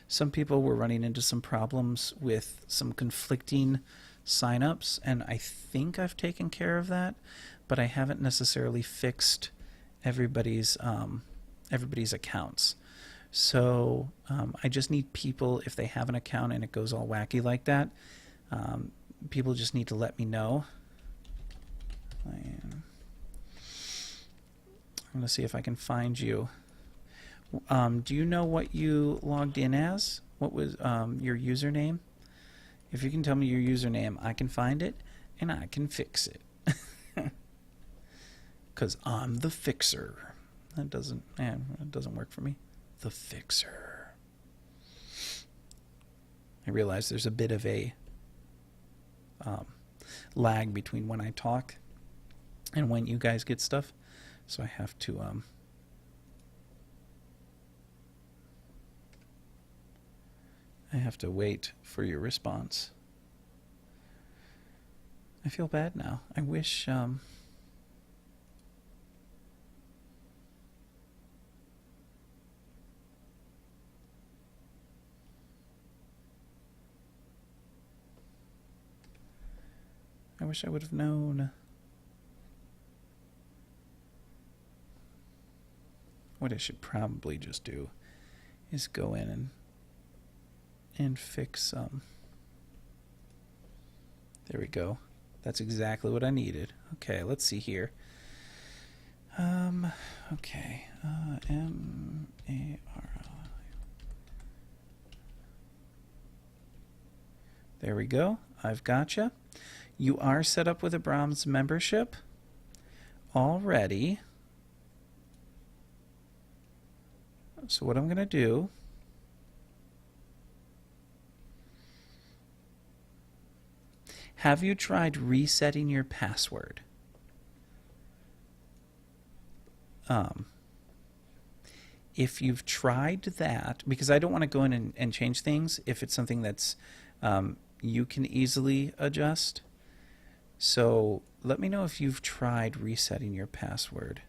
some people were running into some problems with some conflicting signups, and I think I've taken care of that, but I haven't necessarily fixed everybody's accounts. So I just need people, if they have an account and it goes all wacky like that, people just need to let me know. I'm going to see if I can find you. Do you know what you logged in as? What was your username? If you can tell me your username, I can find it and I can fix it. Because I'm the fixer. That doesn't work for me. The fixer. I realize there's a bit of a lag between when I talk and when you guys get stuff, so I have to wait for your response. I feel bad now. I wish I would have known. What I should probably just do is go in and fix there we go. That's exactly what I needed. Okay, let's see here. Okay. M-A-R-L. There we go. I've gotcha. You are set up with a Brahms membership already. So what I'm going to do, have you tried resetting your password? If you've tried that, because I don't want to go in and change things if it's something that's you can easily adjust. So let me know if you've tried resetting your password.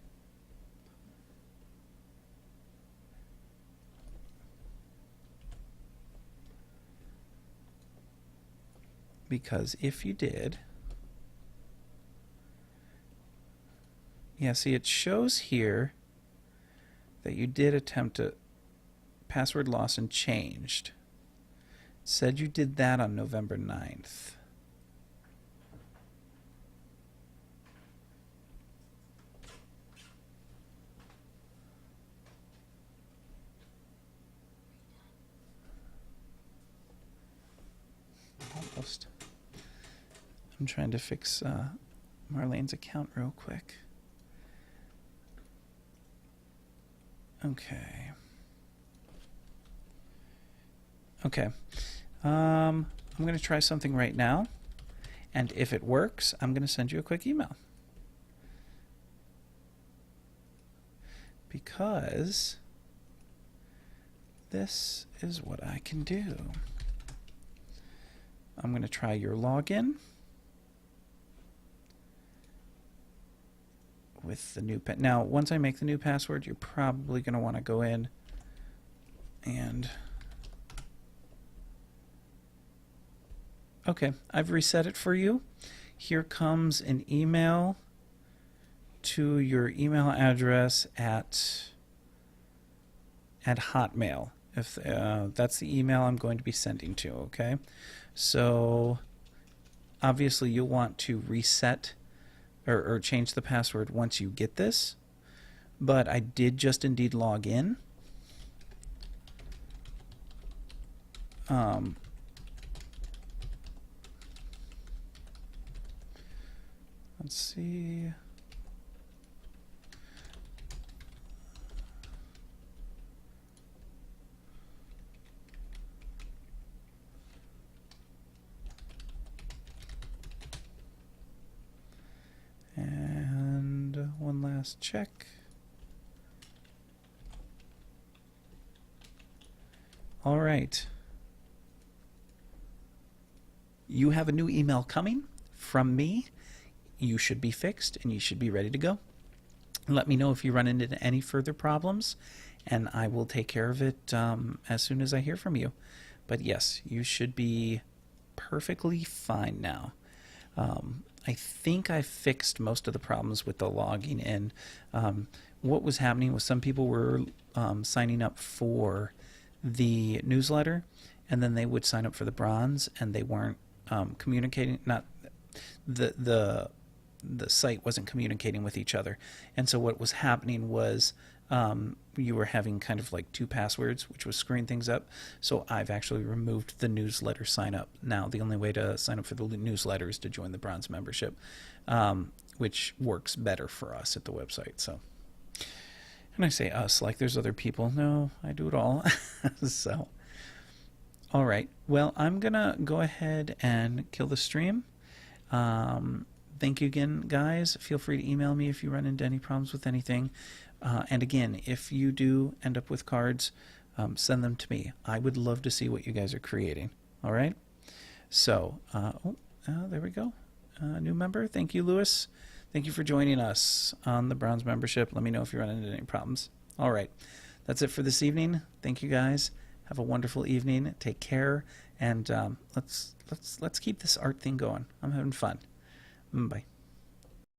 Because if you did, yeah, see, it shows here that you did attempt a password loss and changed. It said you did that on November 9th. Almost. I'm trying to fix Marlene's account real quick. Okay. Okay. I'm going to try something right now, and if it works, I'm going to send you a quick email. Because this is what I can do. I'm going to try your login with the new now once I make the new password, you're probably going to want to go in and okay, I've reset it for you. Here comes an email to your email address at Hotmail. If that's the email I'm going to be sending to, okay? So obviously you'll want to reset or change the password once you get this, but I did just indeed log in. Let's see. And one last check. All right. You have a new email coming from me. You should be fixed and you should be ready to go. Let me know if you run into any further problems, and I will take care of it as soon as I hear from you. But yes, you should be perfectly fine now. I think I fixed most of the problems with the logging in. What was happening was some people were signing up for the newsletter, and then they would sign up for the bronze, and they weren't communicating. Not the site wasn't communicating with each other, and so what was happening was you were having kind of like two passwords, which was screwing things up. So I've actually removed the newsletter sign up. Now the only way to sign up for the newsletter is to join the bronze membership, which works better for us at the website. So, and I say us like there's other people. No, I do it all. So, all right. Well, I'm gonna go ahead and kill the stream. Thank you again, guys. Feel free to email me if you run into any problems with anything. And again, if you do end up with cards, send them to me. I would love to see what you guys are creating. All right? So, there we go. New member. Thank you, Lewis. Thank you for joining us on the bronze membership. Let me know if you run into any problems. All right. That's it for this evening. Thank you, guys. Have a wonderful evening. Take care. And let's keep this art thing going. I'm having fun. Bye.